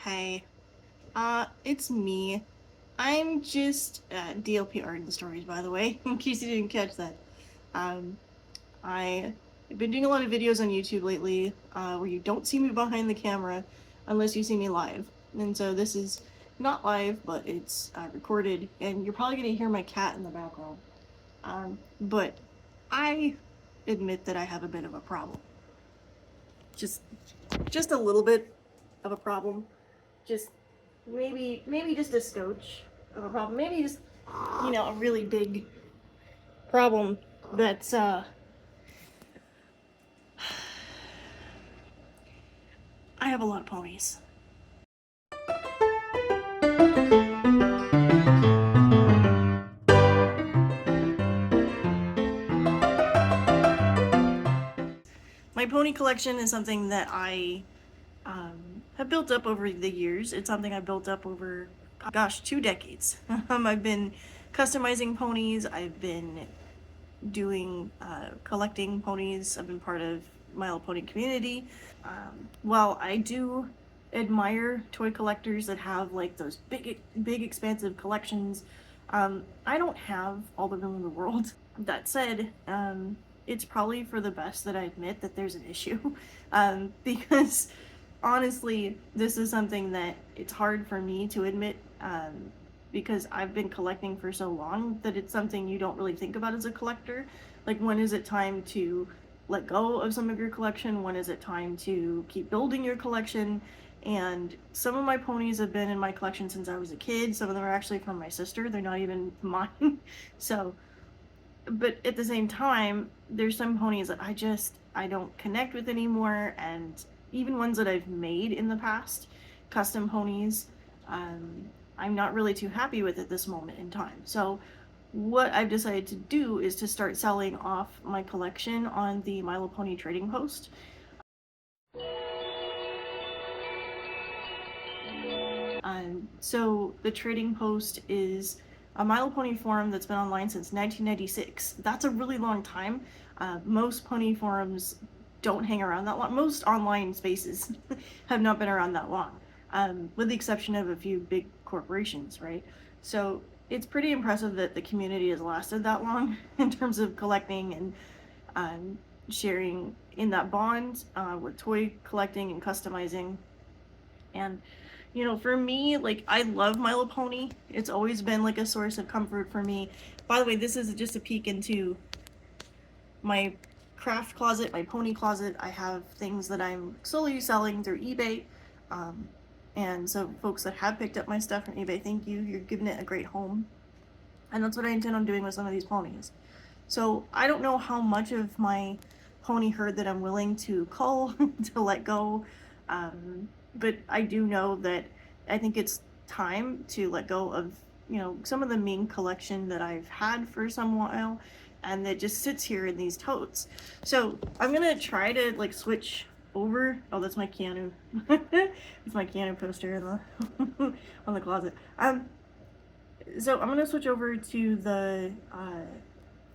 Hey, it's me. I'm just DLP-Art in the stories, by the way, in case you didn't catch that. Um, I've been doing a lot of videos on YouTube lately where you don't see me behind the camera unless you see me live. And so this is not live, but it's recorded, and you're probably going to hear my cat in the background. But I admit that I have a bit of a problem. Just a little bit of a problem. Just maybe just a scotch of a problem. Maybe just, a really big problem that's I have a lot of ponies. My pony collection is something that I have built up over the years. It's something I built up over, gosh, 2 decades. I've been customizing ponies. I've been doing collecting ponies. I've been part of My Little Pony community. While I do admire toy collectors that have like those big expansive collections, I don't have all the room in the world. That said, it's probably for the best that I admit that there's an issue, because honestly, this is something that it's hard for me to admit, because I've been collecting for so long that it's something you don't really think about as a collector. Like, when is it time to let go of some of your collection? When is it time to keep building your collection? And some of my ponies have been in my collection since I was a kid. Some of them are actually from my sister. They're not even mine. So, but at the same time, there's some ponies that I don't connect with anymore, and even ones that I've made in the past, custom ponies, I'm not really too happy with at this moment in time. So what I've decided to do is to start selling off my collection on the My Little Pony trading post. So the trading post is a My Little Pony forum that's been online since 1996. That's a really long time. Most pony forums don't hang around that long. Most online spaces have not been around that long, with the exception of a few big corporations, right? So it's pretty impressive that the community has lasted that long in terms of collecting and sharing in that bond with toy collecting and customizing. And for me, like, I love My Little Pony. It's always been like a source of comfort for me. By the way, this is just a peek into my craft closet, my pony closet. I have things that I'm slowly selling through eBay. And so folks that have picked up my stuff from eBay, thank you. You're giving it a great home. And that's what I intend on doing with some of these ponies. So I don't know how much of my pony herd that I'm willing to cull to let go. But I do know that I think it's time to let go of, some of the main collection that I've had for some while, and that just sits here in these totes. So I'm gonna try to like switch over. Oh, that's my Keanu. It's my Keanu poster in the on the closet. So I'm gonna switch over to the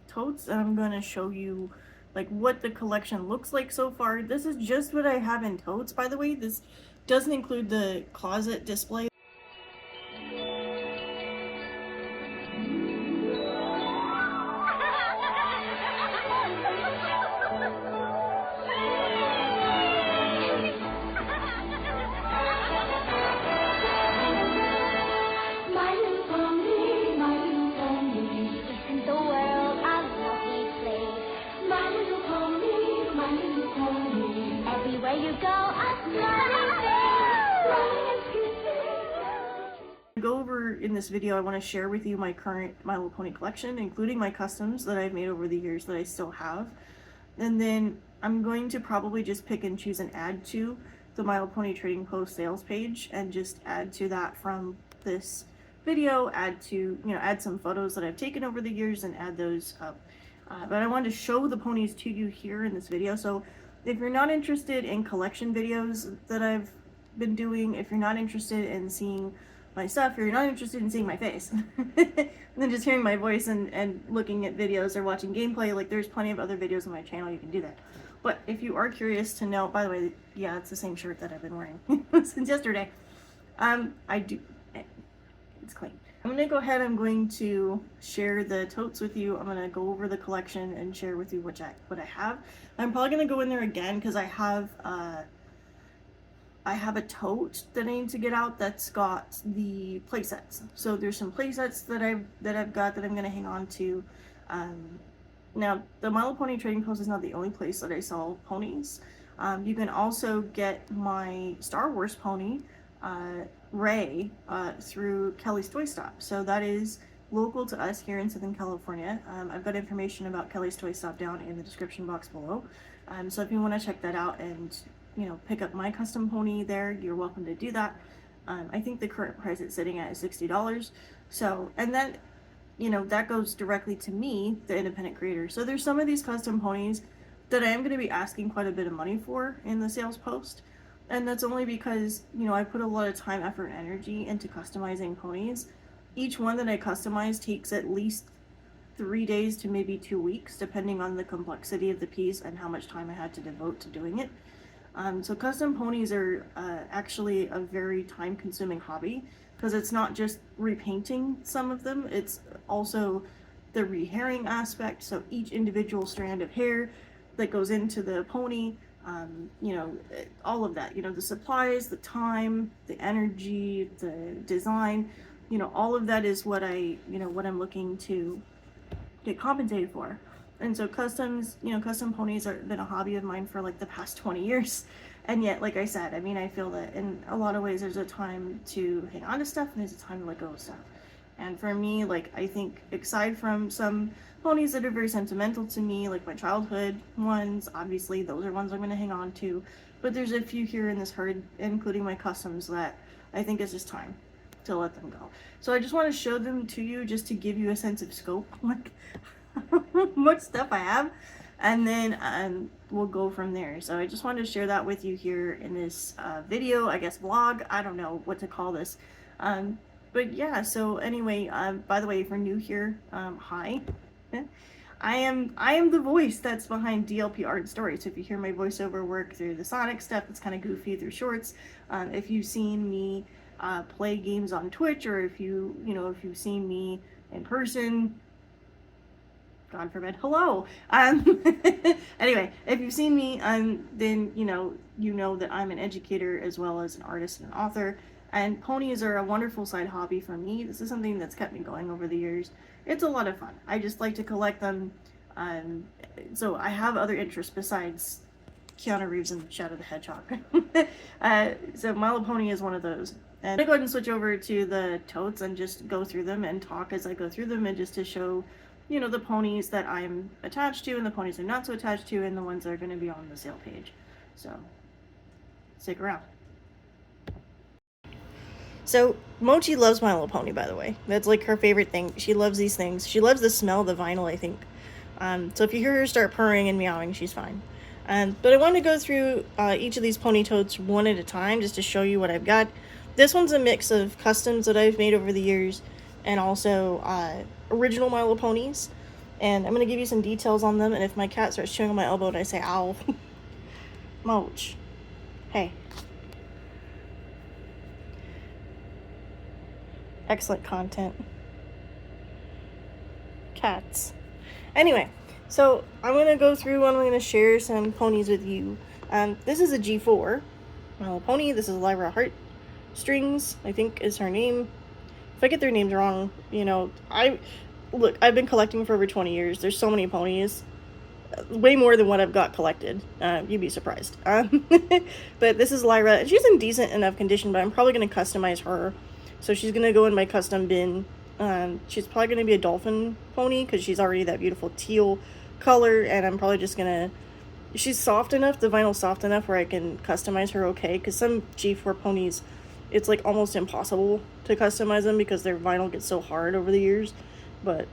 totes, and I'm gonna show you like what the collection looks like so far. This is just what I have in totes, by the way. This doesn't include the closet display. Go over in this video, I want to share with you my current My Little Pony collection, including my customs that I've made over the years that I still have. And then I'm going to probably just pick and choose and add to the My Little Pony trading post sales page, and just add to that from this video, add some photos that I've taken over the years and add those up. But I wanted to show the ponies to you here in this video. So if you're not interested in collection videos that I've been doing, if you're not interested in seeing my stuff, if you're not interested in seeing my face, and then just hearing my voice and looking at videos or watching gameplay, like, there's plenty of other videos on my channel, you can do that. But if you are curious to know, by the way, yeah, it's the same shirt that I've been wearing since yesterday. I do. It's clean. I'm gonna go ahead. I'm going to share the totes with you. I'm gonna go over the collection and share with you what I have. I'm probably gonna go in there again because I have a tote that I need to get out that's got the playsets. So there's some playsets that I've got that I'm gonna hang on to. Now the My Little Pony Trading Post is not the only place that I sell ponies. You can also get my Star Wars pony, Ray, through Kelly's Toy Stop. So that is local to us here in Southern California. I've got information about Kelly's Toy Stop down in the description box below. So if you want to check that out and pick up my custom pony there, you're welcome to do that. I think the current price it's sitting at is $60. So, and then, that goes directly to me, the independent creator. So there's some of these custom ponies that I am going to be asking quite a bit of money for in the sales post. And that's only because, I put a lot of time, effort, and energy into customizing ponies. Each one that I customize takes at least 3 days to maybe 2 weeks, depending on the complexity of the piece and how much time I had to devote to doing it. So custom ponies are actually a very time-consuming hobby because it's not just repainting some of them, it's also the rehairing aspect. So each individual strand of hair that goes into the pony, all of that, the supplies, the time, the energy, the design, all of that is what what I'm looking to get compensated for. And so custom ponies have been a hobby of mine for like the past 20 years. And yet, like I said, I feel that in a lot of ways there's a time to hang on to stuff and there's a time to let go of stuff. And for me, I think aside from some ponies that are very sentimental to me, like my childhood ones, obviously those are ones I'm going to hang on to. But there's a few here in this herd, including my customs, that I think it's just time to let them go. So I just want to show them to you just to give you a sense of scope, like what stuff I have, and then we'll go from there. So I just wanted to share that with you here in this video, I guess vlog. I don't know what to call this. But yeah, so anyway, by the way, if you're new here, hi. I am the voice that's behind DLP-Art stories. So if you hear my voiceover work through the Sonic stuff, it's kind of goofy through shorts. If you've seen me play games on Twitch, or if you've seen me in person, God forbid, hello. Anyway, if you've seen me, then you know that I'm an educator as well as an artist and an author. And ponies are a wonderful side hobby for me. This is something that's kept me going over the years. It's a lot of fun. I just like to collect them. So I have other interests besides Keanu Reeves and Shadow the Hedgehog. So My Little Pony is one of those. And I'm gonna go ahead and switch over to the totes and just go through them and talk as I go through them, and just to show the ponies that I'm attached to and the ponies I'm not so attached to, and the ones that are going to be on the sale page. So stick around. So Mochi loves My Little Pony, by the way. That's like her favorite thing. She loves these things. She loves the smell of the vinyl, I think. So if you hear her start purring and meowing, she's fine. But I want to go through each of these pony totes one at a time just to show you what I've got. This one's a mix of customs that I've made over the years and also original My Little Ponies. And I'm going to give you some details on them, and if my cat starts chewing on my elbow and I say ow, Moch, hey. Excellent content. Cats. Anyway, so I'm going to go through and I'm going to share some ponies with you. This is a G4 My Little Pony. This is Lyra Heart Strings, I think is her name. If I get their names wrong, I've been collecting for over 20 years. There's so many ponies. Way more than what I've got collected. You'd be surprised. But this is Lyra, and she's in decent enough condition, but I'm probably going to customize her. So she's going to go in my custom bin. She's probably going to be a dolphin pony because she's already that beautiful teal color, and I'm probably just going to... She's soft enough, the vinyl's soft enough where I can customize her okay, because some G4 ponies, it's like almost impossible to customize them because their vinyl gets so hard over the years. But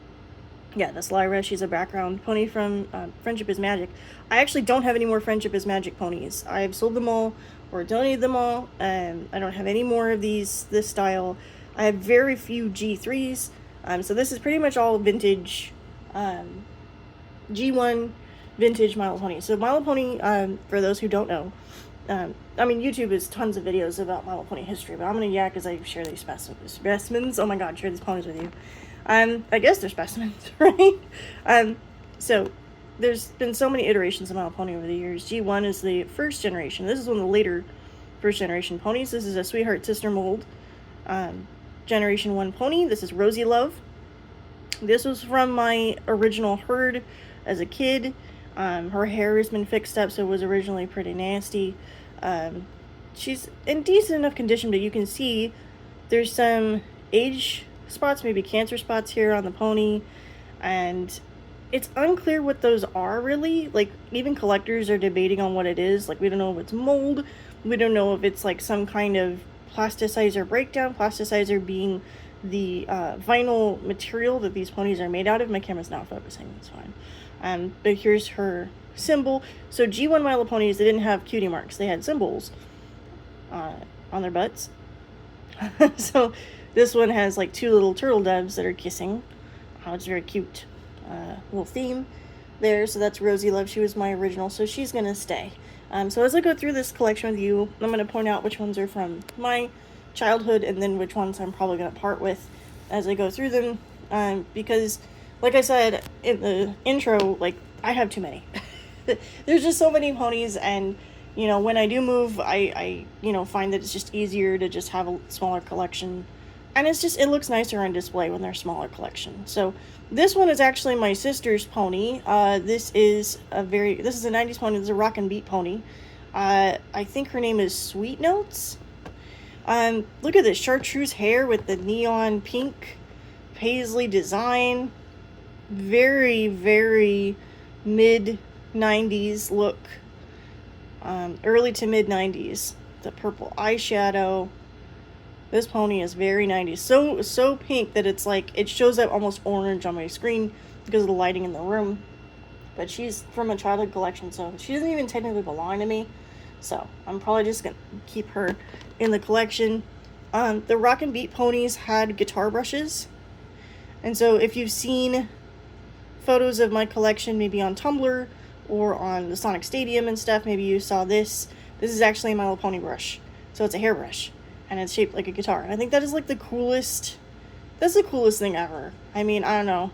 yeah, that's Lyra. She's a background pony from Friendship is Magic. I actually don't have any more Friendship is Magic ponies. I've sold them all or donated them all. I don't have any more of this style. I have very few G3s. So this is pretty much all vintage G1 vintage My Little Pony. So My Little Pony, for those who don't know, I mean, YouTube has tons of videos about My Little Pony history, but I'm gonna yak as I share these specimens. Oh my god, share these ponies with you. I guess they're specimens, right? So there's been so many iterations of My Little Pony over the years. G1 is the first generation. This is one of the later first generation ponies. This is a Sweetheart Sister mold. Generation 1 pony. This is Rosie Love. This was from my original herd as a kid. Her hair has been fixed up, so it was originally pretty nasty. She's in decent enough condition, but you can see there's some age spots, maybe cancer spots here on the pony, and it's unclear what those are really. Like, even collectors are debating on what it is. Like, we don't know if it's mold, we don't know if it's like some kind of plasticizer breakdown, plasticizer being the vinyl material that these ponies are made out of. My camera's not focusing, that's fine. But here's her symbol. So G1 My Little Ponies, they didn't have cutie marks, they had symbols on their butts. So this one has like 2 little turtle doves that are kissing. It's very cute little theme there. So that's Rosie Love. She was my original, so she's gonna stay. So as I go through this collection with you, I'm gonna point out which ones are from my childhood and then which ones I'm probably gonna part with as I go through them, because like I said in the intro, like, I have too many. There's just so many ponies, and you know, when I do move, I you know, find that it's just easier to just have a smaller collection, and it looks nicer on display when they're smaller collection. So this one is actually my sister's pony. This is a 90s pony. This is a rock and beat pony. I think her name is Sweet Notes. Look at this chartreuse hair with the neon pink paisley design. Very, very mid-90s look. Early to mid-90s. The purple eyeshadow. This pony is very 90s. So pink that it's like, it shows up almost orange on my screen because of the lighting in the room. But she's from a childhood collection, so she doesn't even technically belong to me. So I'm probably just gonna keep her in the collection. The Rock and Beat ponies had guitar brushes. And so if you've seen photos of my collection, maybe on Tumblr or on the Sonic Stadium and stuff, maybe you saw this. This is actually My Little Pony brush. So it's a hairbrush, and it's shaped like a guitar. And I think that is like that's the coolest thing ever. I mean, I don't know.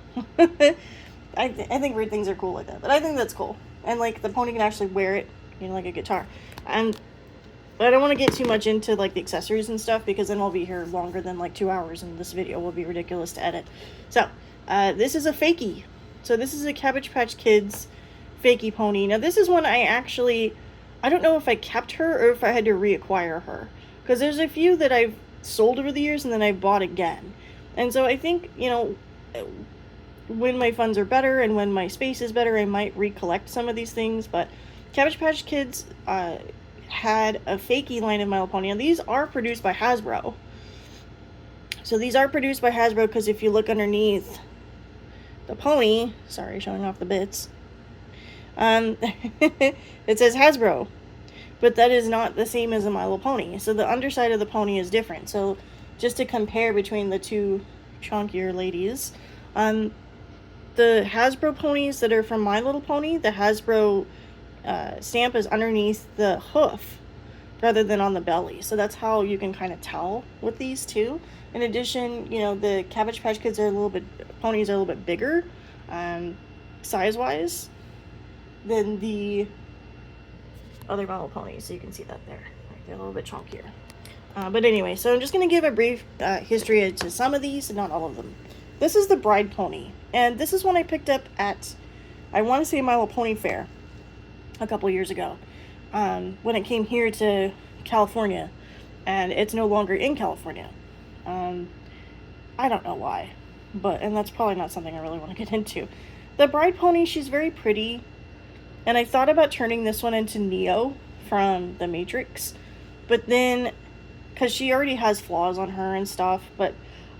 I think weird things are cool like that, but I think that's cool. And like, the pony can actually wear it, you know, like a guitar. But I don't want to get too much into like the accessories and stuff, because then we'll be here longer than like 2 hours, and this video will be ridiculous to edit. So this is a fakie. So this is a Cabbage Patch Kids fakie pony. Now this is one I don't know if I kept her or if I had to reacquire her, because there's a few that I've sold over the years and then I've bought again. And so I think, you know, when my funds are better and when my space is better, I might recollect some of these things. But Cabbage Patch Kids had a fakie line of My Little Pony. And these are produced by Hasbro. So these are produced by Hasbro, because if you look underneath the pony, sorry, showing off the bits, it says Hasbro, but that is not the same as a My Little Pony. So the underside of the pony is different. So just to compare between the two chunkier ladies, the Hasbro ponies that are from My Little Pony, the Hasbro stamp is underneath the hoof rather than on the belly. So that's how you can kind of tell with these two. In addition, you know, the Cabbage Patch Kids ponies are a little bit bigger, size-wise, than the other My Little Ponies. So you can see that there. They're a little bit chunkier. But anyway, so I'm just going to give a brief history to some of these, and not all of them. This is the Bride Pony, and this is one I picked up at, I want to say, My Little Pony Fair a couple years ago, when it came here to California, and it's no longer in California. I don't know why, and that's probably not something I really want to get into. The Bride Pony, she's very pretty, and I thought about turning this one into Neo from The Matrix, but then, because she already has flaws on her and stuff, but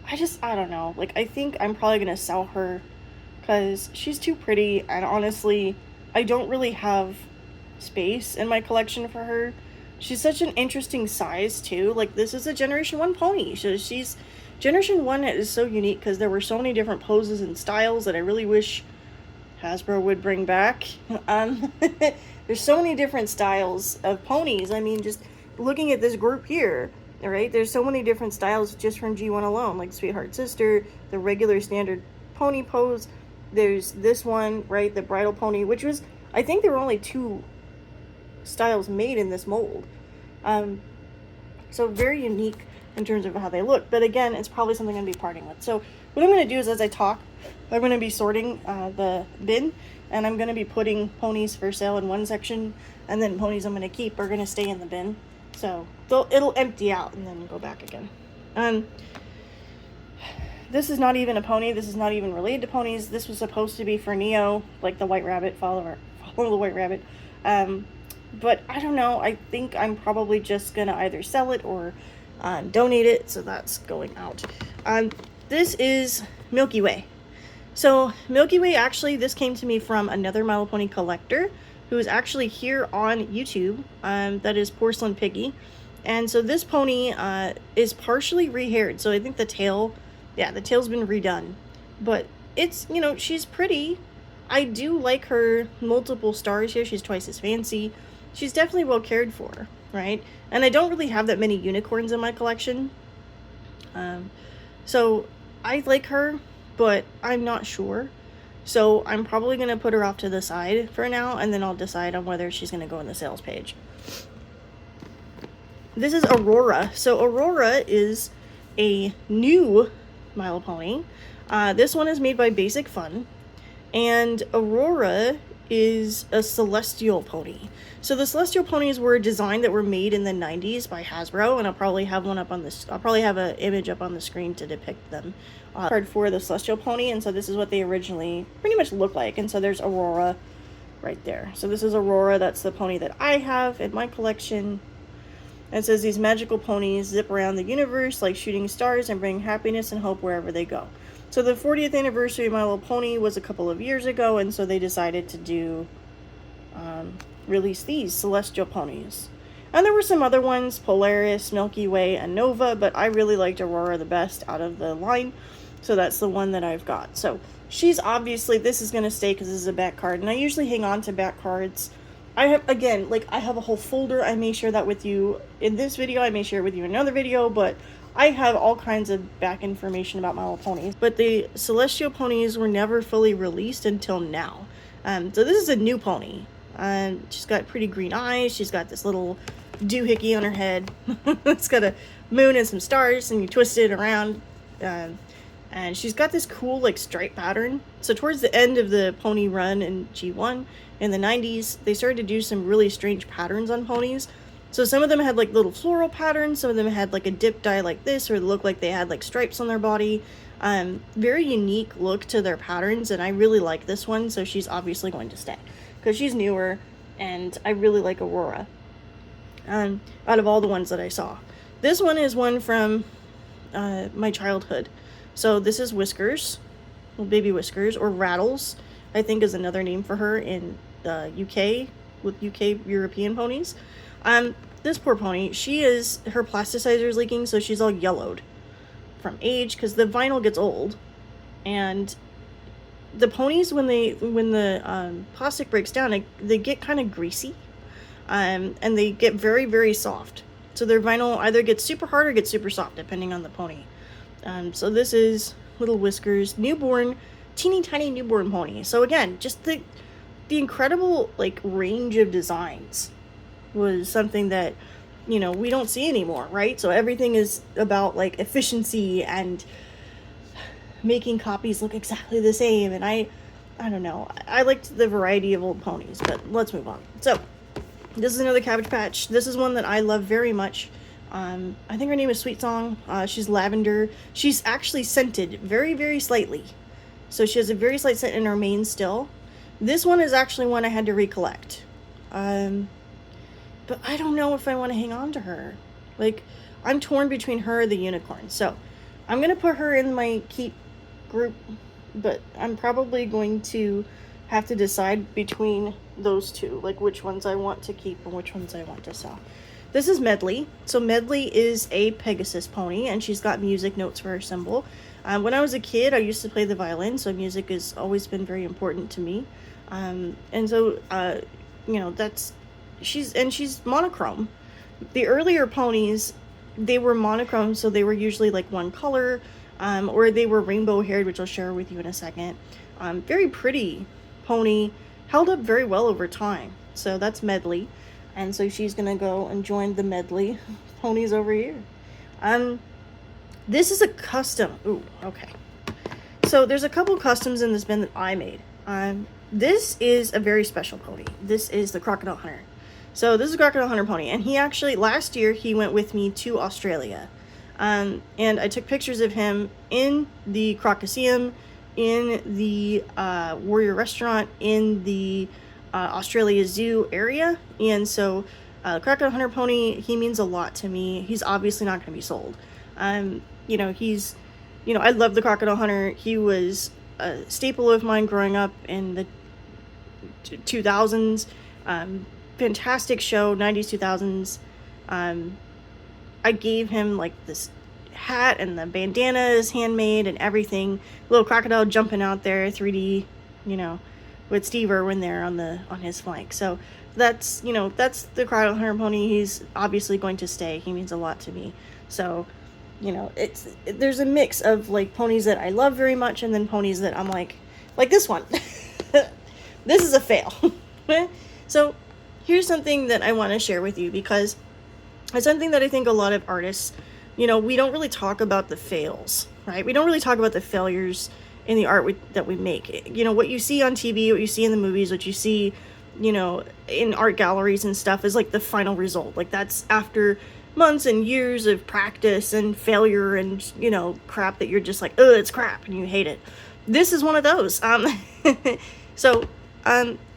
I don't know, like, I think I'm probably going to sell her, because she's too pretty, and honestly, I don't really have space in my collection for her. She's such an interesting size, too. Like, this is a Generation 1 pony. She's Generation 1 is so unique, because there were so many different poses and styles that I really wish Hasbro would bring back. There's so many different styles of ponies. I mean, just looking at this group here, all right, there's so many different styles just from G1 alone, like Sweetheart Sister, the regular standard pony pose. There's this one, right, the bridal pony, which was, I think there were only 2 styles made in this mold. So very unique in terms of how they look. But again, it's probably something I'm going to be parting with. So what I'm going to do is, as I talk, I'm going to be sorting the bin, and I'm going to be putting ponies for sale in one section, and then ponies I'm going to keep are going to stay in the bin. So it'll empty out and then go back again. This is not even a pony. This is not even related to ponies. This was supposed to be for Neo, like the White Rabbit, follow the White Rabbit. But I don't know. I think I'm probably just going to either sell it or donate it. So that's going out. This is Milky Way. So Milky Way, actually, this came to me from another My Little Pony collector who is actually here on YouTube. That is Porcelain Piggy. And so this pony is partially rehaired. So I think the tail, yeah, the tail's been redone. But it's, you know, she's pretty. I do like her multiple stars here. She's twice as fancy. She's definitely well cared for, right? And I don't really have that many unicorns in my collection. So I like her, but I'm not sure. So I'm probably going to put her off to the side for now, and then I'll decide on whether she's going to go on the sales page. This is Aurora. So Aurora is a new My Little Pony. This one is made by Basic Fun. And Aurora is a celestial pony. So the celestial ponies were a design that were made in the 90s by Hasbro, and I'll probably have one up on this. I'll probably have an image up on the screen to depict them. Card for the celestial pony, and so this is what they originally pretty much look like. And so there's Aurora right there. So this is Aurora. That's the pony that I have in my collection. And it says these magical ponies zip around the universe like shooting stars and bring happiness and hope wherever they go. So the 40th anniversary of My Little Pony was a couple of years ago, and so they decided to do release these celestial ponies. And there were some other ones, Polaris, Milky Way, and Nova, but I really liked Aurora the best out of the line, so that's the one that I've got. So she's obviously, this is going to stay because this is a back card, and I usually hang on to back cards. I have, again, like, I have a whole folder. I may share that with you in this video. I may share it with you in another video, but I have all kinds of back information about My Little Ponies. But the celestial ponies were never fully released until now. So this is a new pony. She's got pretty green eyes. She's got this little doohickey on her head. It's got a moon and some stars, and you twist it around. And she's got this cool, like, stripe pattern. So towards the end of the pony run in G1 in the 90s, they started to do some really strange patterns on ponies. So some of them had, like, little floral patterns. Some of them had, like, a dip dye like this, or looked like they had, like, stripes on their body. Very unique look to their patterns, and I really like this one, so she's obviously going to stay. Because she's newer, and I really like Aurora. Out of all the ones that I saw. This one is one from my childhood. So this is Whiskers, well, Baby Whiskers, or Rattles, I think is another name for her in the UK, with UK European ponies. This poor pony, her plasticizer is leaking, so she's all yellowed from age, because the vinyl gets old. And the ponies, when the plastic breaks down, they get kind of greasy, and they get very, very soft. So their vinyl either gets super hard or gets super soft, depending on the pony. So this is Little Whiskers, newborn, teeny tiny newborn pony. So again, just the incredible, like, range of designs was something that, you know, we don't see anymore, right? So everything is about, like, efficiency and making copies look exactly the same. And I don't know. I liked the variety of old ponies, but let's move on. So this is another Cabbage Patch. This is one that I love very much. I think her name is Sweet Song. She's lavender. She's actually scented very, very slightly. So she has a very slight scent in her mane still. This one is actually one I had to recollect. But I don't know if I want to hang on to her. Like, I'm torn between her and the unicorn. So I'm going to put her in my keep group, but I'm probably going to have to decide between those two, like which ones I want to keep and which ones I want to sell. This is Medley. So Medley is a Pegasus pony, and she's got music notes for her symbol. When I was a kid, I used to play the violin, so music has always been very important to me. And so, you know, she's monochrome. The earlier ponies, they were monochrome, so they were usually like one color, or they were rainbow haired, which I'll share with you in a second. Very pretty pony, held up very well over time. So that's Medley, and so she's gonna go and join the Medley ponies over here. This is a custom. Ooh, okay. So there's a couple customs in this bin that I made. This is a very special pony. This is the Crocodile Hunter. So this is a Crocodile Hunter pony, and he actually, last year, he went with me to Australia. And I took pictures of him in the Crocoseum, in the Warrior Restaurant, in the Australia Zoo area. And so Crocodile Hunter pony, he means a lot to me. He's obviously not going to be sold. You know, I love the Crocodile Hunter. He was a staple of mine growing up in the 2000s. Fantastic show, 90s, 2000s. I gave him like this hat and the bandana is handmade and everything. Little crocodile jumping out there, 3D, you know, with Steve Irwin there on his flank. So that's the Crocodile Hunter pony. He's obviously going to stay. He means a lot to me. So, you know, there's a mix of like ponies that I love very much and then ponies that I'm like this one. This is a fail. So here's something that I want to share with you, because it's something that I think a lot of artists, you know, we don't really talk about the fails, right? We don't really talk about the failures in the art that we make. You know, what you see on TV, what you see in the movies, what you see, you know, in art galleries and stuff is like the final result. Like that's after months and years of practice and failure and, you know, crap that you're just like, oh, it's crap, and you hate it. This is one of those. So,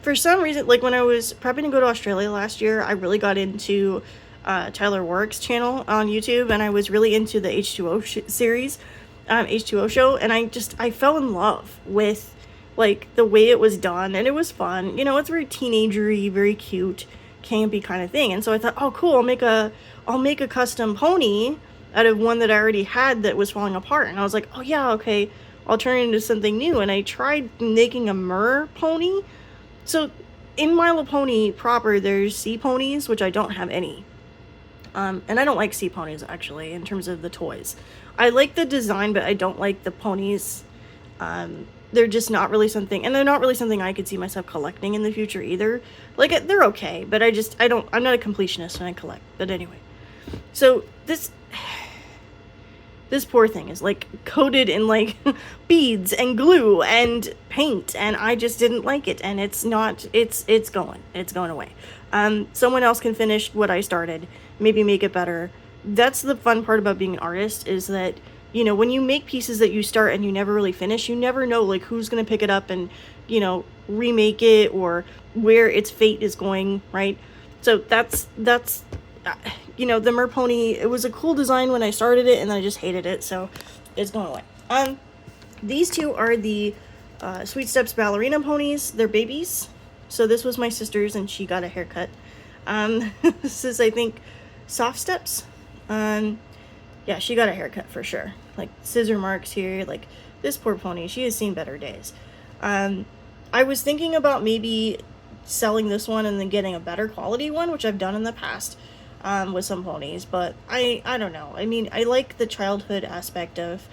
for some reason, like when I was prepping to go to Australia last year, I really got into Tyler Warwick's channel on YouTube, and I was really into the H2O series, H2O show, and I fell in love with like the way it was done, and it was fun. You know, it's very teenagery, very cute, campy kind of thing. And so I thought, oh cool, I'll make a custom pony out of one that I already had that was falling apart. And I was like, oh yeah, okay, I'll turn it into something new. And I tried making a mer pony. So in My Little Pony proper, there's sea ponies, which I don't have any. And I don't like sea ponies, actually, in terms of the toys. I like the design, but I don't like the ponies. They're just not really something, and they're not really something I could see myself collecting in the future either. Like, they're okay, but I'm not a completionist when I collect. But anyway. So, this poor thing is, like, coated in, like, beads and glue and paint, and I just didn't like it, and it's going away. Someone else can finish what I started, maybe make it better. That's the fun part about being an artist, is that, you know, when you make pieces that you start and you never really finish, you never know, like, who's gonna pick it up and, you know, remake it, or where its fate is going, right? So that's you know, the Mer Pony, it was a cool design when I started it, and then I just hated it, so it's going away. These two are the Sweet Steps ballerina ponies. They're babies. So this was my sister's, and she got a haircut. This is, I think, Soft Steps. Yeah, she got a haircut for sure. Like, scissor marks here. Like, this poor pony, she has seen better days. I was thinking about maybe selling this one and then getting a better quality one, which I've done in the past with some ponies, but I don't know. I mean, I like the childhood aspect of,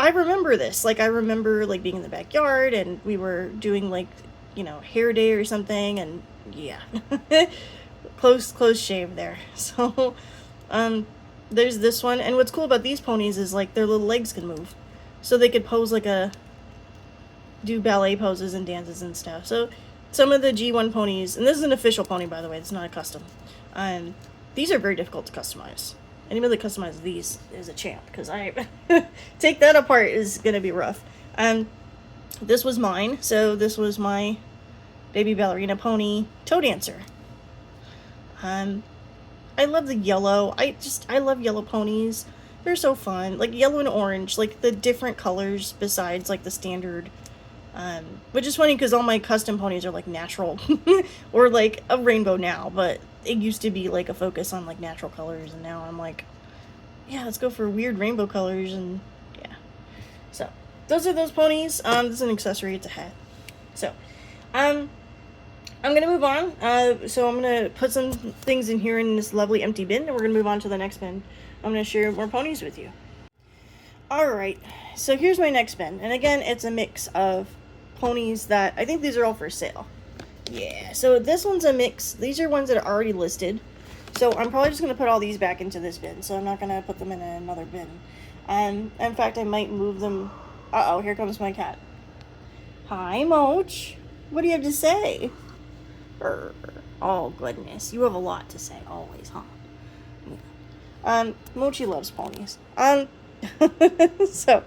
I remember this. Like, I remember, like, being in the backyard, and we were doing, like, you know, hair day or something, and yeah. close shave there. So, there's this one, and what's cool about these ponies is, like, their little legs can move. So they could pose like do ballet poses and dances and stuff. So, some of the G1 ponies, and this is an official pony, by the way, it's not a custom. These are very difficult to customize. Anybody that customizes these is a champ, because I take that apart is gonna be rough. This was mine, so this was my baby ballerina pony toe dancer. I love the yellow. I love yellow ponies. They're so fun. Like, yellow and orange, like the different colors besides like the standard. Which is funny because all my custom ponies are like natural or like a rainbow now, but it used to be like a focus on like natural colors, and now I'm like, yeah, let's go for weird rainbow colors, and yeah. So those are those ponies. This is an accessory. It's a hat. So I'm gonna move on. So I'm gonna put some things in here in this lovely empty bin, and we're gonna move on to the next bin. I'm gonna share more ponies with you. Alright, so here's my next bin, and again, it's a mix of ponies that, I think these are all for sale. Yeah, so this one's a mix. These are ones that are already listed. So I'm probably just going to put all these back into this bin, so I'm not going to put them in another bin. In fact, I might move them. Uh-oh, here comes my cat. Hi, Mochi. What do you have to say? Oh, goodness. You have a lot to say, always, huh? Mochi loves ponies. So,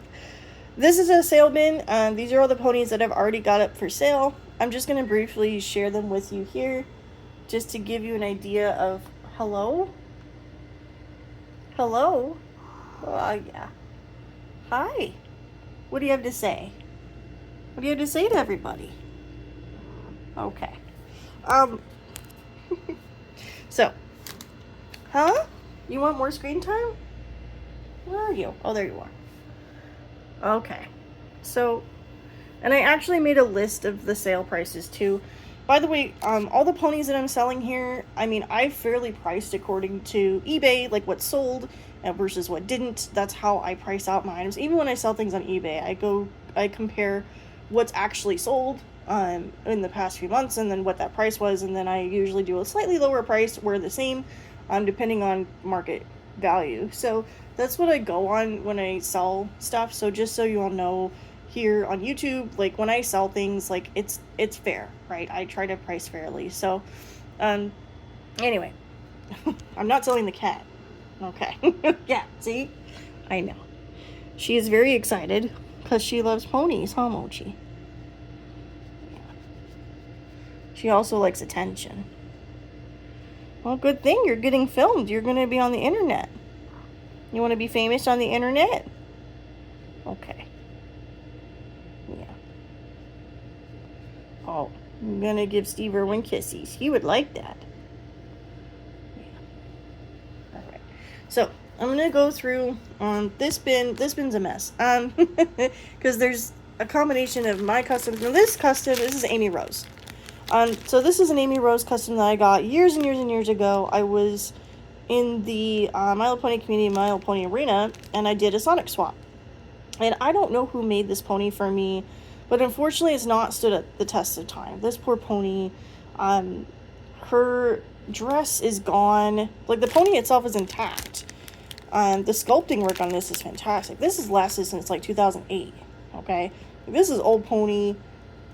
this is a sale bin. These are all the ponies that I've already got up for sale. I'm just going to briefly share them with you here, just to give you an idea of, hello? Hello? Yeah. Hi. What do you have to say? What do you have to say to everybody? Okay. So, huh? You want more screen time? Where are you? Oh, there you are. Okay. So, and I actually made a list of the sale prices too. By the way, all the ponies that I'm selling here, I mean, I fairly priced according to eBay, like what sold versus what didn't. That's how I price out my items. Even when I sell things on eBay, I compare what's actually sold in the past few months and then what that price was, and then I usually do a slightly lower price where the same, depending on market value. So that's what I go on when I sell stuff. So just so you all know, here on YouTube, like when I sell things, like it's fair, right? I try to price fairly. So anyway, I'm not selling the cat. Okay. Yeah, see? I know. She is very excited because she loves ponies, huh, Mochi? Yeah. She also likes attention. Well, good thing you're getting filmed. You're going to be on the internet. You want to be famous on the internet? Okay. Yeah. Oh, I'm going to give Steve Irwin kissies. He would like that. Yeah. Alright. So, I'm going to go through this bin. This bin's a mess. Because there's a combination of my custom. Now this is Amy Rose. So this is an Amy Rose custom that I got years and years and years ago. I was in the My Little Pony community, My Little Pony arena, and I did a Sonic swap. And I don't know who made this pony for me, but unfortunately it's not stood at the test of time. This poor pony, her dress is gone. Like, the pony itself is intact. The sculpting work on this is fantastic. This has lasted since like 2008, okay? This is old pony,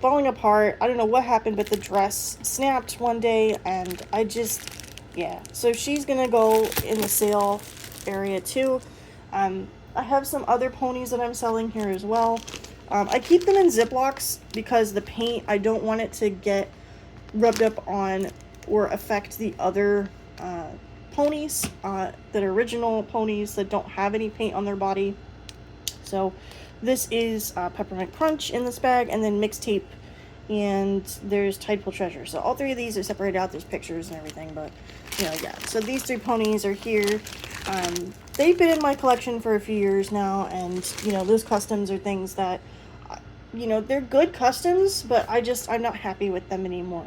falling apart. I don't know what happened, but the dress snapped one day, and I just, yeah. So she's gonna go in the sale area too. I have some other ponies that I'm selling here as well. I keep them in Ziplocs because the paint, I don't want it to get rubbed up on or affect the other ponies that are original ponies that don't have any paint on their body. So this is Peppermint Crunch in this bag, and then Mixtape, and there's Tideful Treasure. So all three of these are separated out. There's pictures and everything, but you know, yeah. So these three ponies are here. They've been in my collection for a few years now, and you know, those customs are things that, you know, they're good customs, but I'm not happy with them anymore.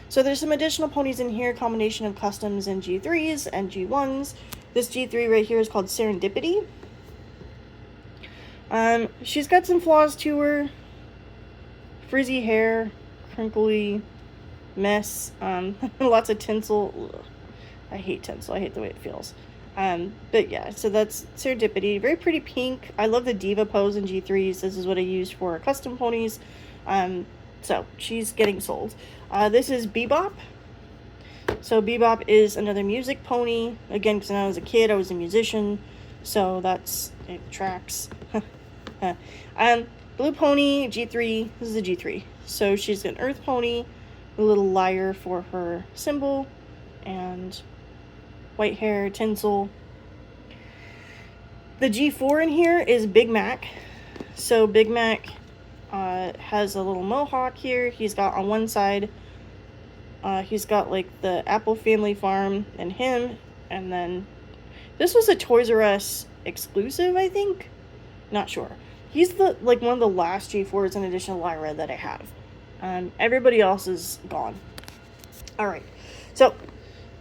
So there's some additional ponies in here, combination of customs and G3s and G1s. This G3 right here is called Serendipity. She's got some flaws to her. Frizzy hair, crinkly mess, lots of tinsel. Ugh. I hate tinsel. I hate the way it feels. But yeah, so that's Serendipity. Very pretty pink. I love the diva pose in G3s. This is what I used for custom ponies. So she's getting sold. This is Bebop. So Bebop is another music pony. Again, because when I was a kid, I was a musician. So it tracks. Blue pony, G3. This is a G3. So she's an earth pony, a little lyre for her symbol, and white hair, tinsel. The G4 in here is Big Mac. So Big Mac has a little mohawk here. He's got on one side, he's got like the Apple Family Farm and him, and then this was a Toys R Us exclusive, I think. Not sure. He's the like one of the last G4s in addition to Lyra that I have. Everybody else is gone. Alright, so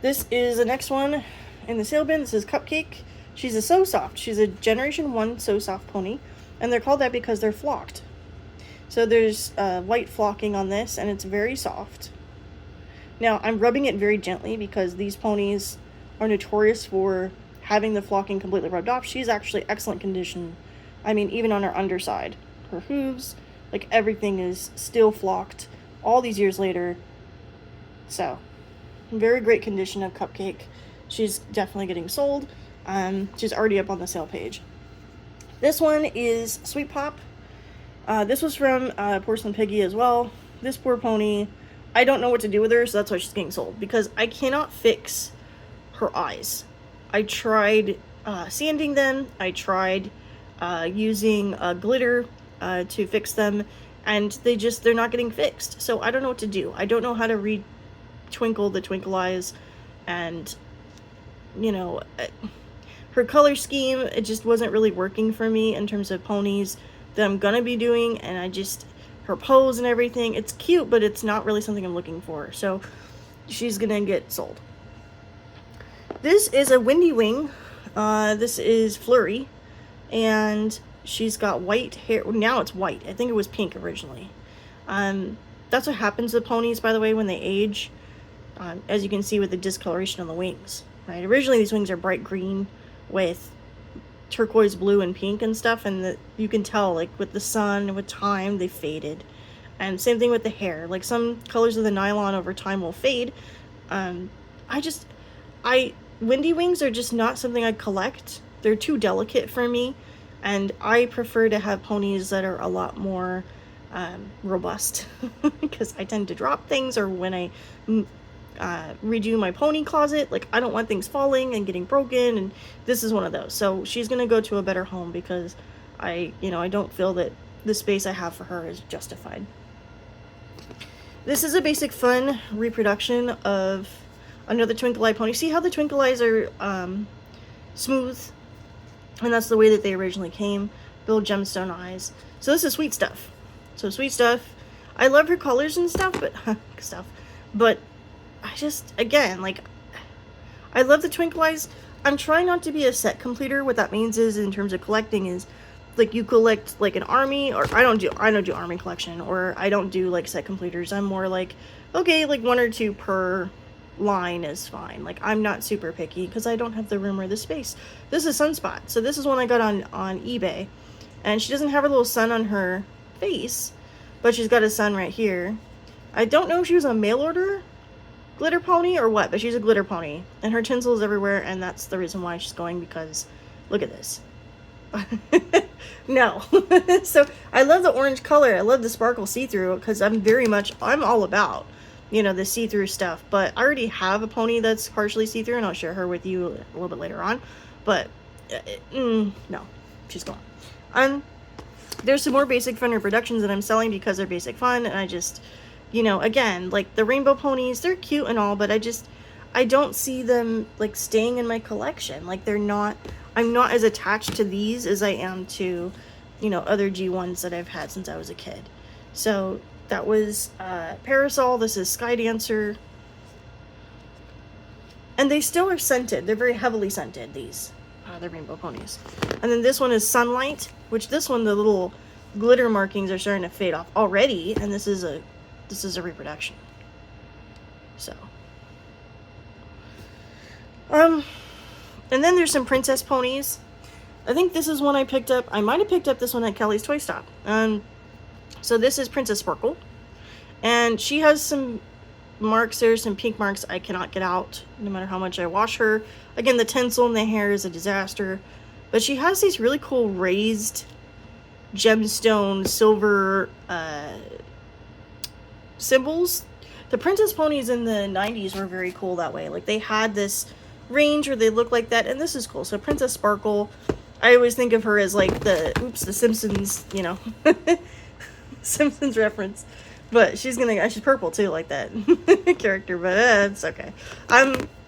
this is the next one in the sale bin. This is Cupcake. She's a So Soft. She's a Generation 1 So Soft pony, and they're called that because they're flocked. So there's white flocking on this, and it's very soft. Now, I'm rubbing it very gently because these ponies are notorious for having the flocking completely rubbed off. She's actually excellent condition. I mean, even on her underside. Her hooves, like everything is still flocked all these years later. So, very great condition of Cupcake. She's definitely getting sold. She's already up on the sale page. This one is Sweet Pop. This was from Porcelain Piggy as well. This poor pony, I don't know what to do with her, so that's why she's getting sold. Because I cannot fix her eyes. I tried sanding them. I tried using glitter to fix them. And they're not getting fixed. So I don't know what to do. I don't know how to twinkle the twinkle eyes, and you know, her color scheme, it just wasn't really working for me in terms of ponies that I'm gonna be doing, and her pose and everything, it's cute, but it's not really something I'm looking for, so she's gonna get sold. This is a Windy Wing. This is Flurry, and she's got white hair. Now it's white. I think it was pink originally. That's what happens to ponies, by the way, when they age. As you can see with the discoloration on the wings, right? Originally, these wings are bright green with turquoise blue and pink and stuff, and you can tell, like, with the sun and with time, they faded. And same thing with the hair. Like, some colors of the nylon over time will fade. Windy Wings are just not something I'd collect. They're too delicate for me, and I prefer to have ponies that are a lot more robust, because I tend to drop things, or when I redo my pony closet, like, I don't want things falling and getting broken, and this is one of those. So she's gonna go to a better home because I don't feel that the space I have for her is justified. This is a basic fun reproduction of another Twinkle Eye pony. See how the Twinkle Eyes are smooth, and that's the way that they originally came, little gemstone eyes. So this is Sweet Stuff. So Sweet Stuff, I love her colors and stuff, but I just, again, like, I love the Twinkle Eyes. I'm trying not to be a set completer. What that means is, in terms of collecting, is like you collect like an army, or I don't do army collection, or I don't do like set completers. I'm more like, okay, like 1 or 2 per line is fine. Like, I'm not super picky because I don't have the room or the space. This is Sunspot. So this is one I got on eBay, and she doesn't have a little sun on her face, but she's got a sun right here. I don't know if she was a mail order glitter pony or what, but she's a glitter pony, and her tinsel is everywhere, and that's the reason why she's going, because look at this. No. So I love the orange color. I love the sparkle see-through, because I'm all about, you know, the see-through stuff. But I already have a pony that's partially see-through, and I'll share her with you a little bit later on. But no, she's gone. There's some more basic fun reproductions that I'm selling because they're basic fun, and I just, you know, again, like the rainbow ponies, they're cute and all, but I don't see them like staying in my collection. Like, I'm not as attached to these as I am to, you know, other G1s that I've had since I was a kid. So that was Parasol. This is Sky Dancer. And they still are scented. They're very heavily scented, these, the rainbow ponies. And then this one is Sunlight, which this one, the little glitter markings are starting to fade off already, and this is a reproduction. So and then there's some princess ponies. I think this is one I picked up. I might have picked up this one at Kelly's Toy Stop. So this is Princess Sparkle, and she has some marks. There's some pink marks I cannot get out no matter how much I wash her. Again, the tinsel in the hair is a disaster, but she has these really cool raised gemstone silver symbols. The princess ponies in the 90s were very cool that way. Like, they had this range where they look like that, and this is cool. So Princess Sparkle, I always think of her as like the Simpsons, you know, Simpsons reference. But she's purple too, like that character, but it's okay.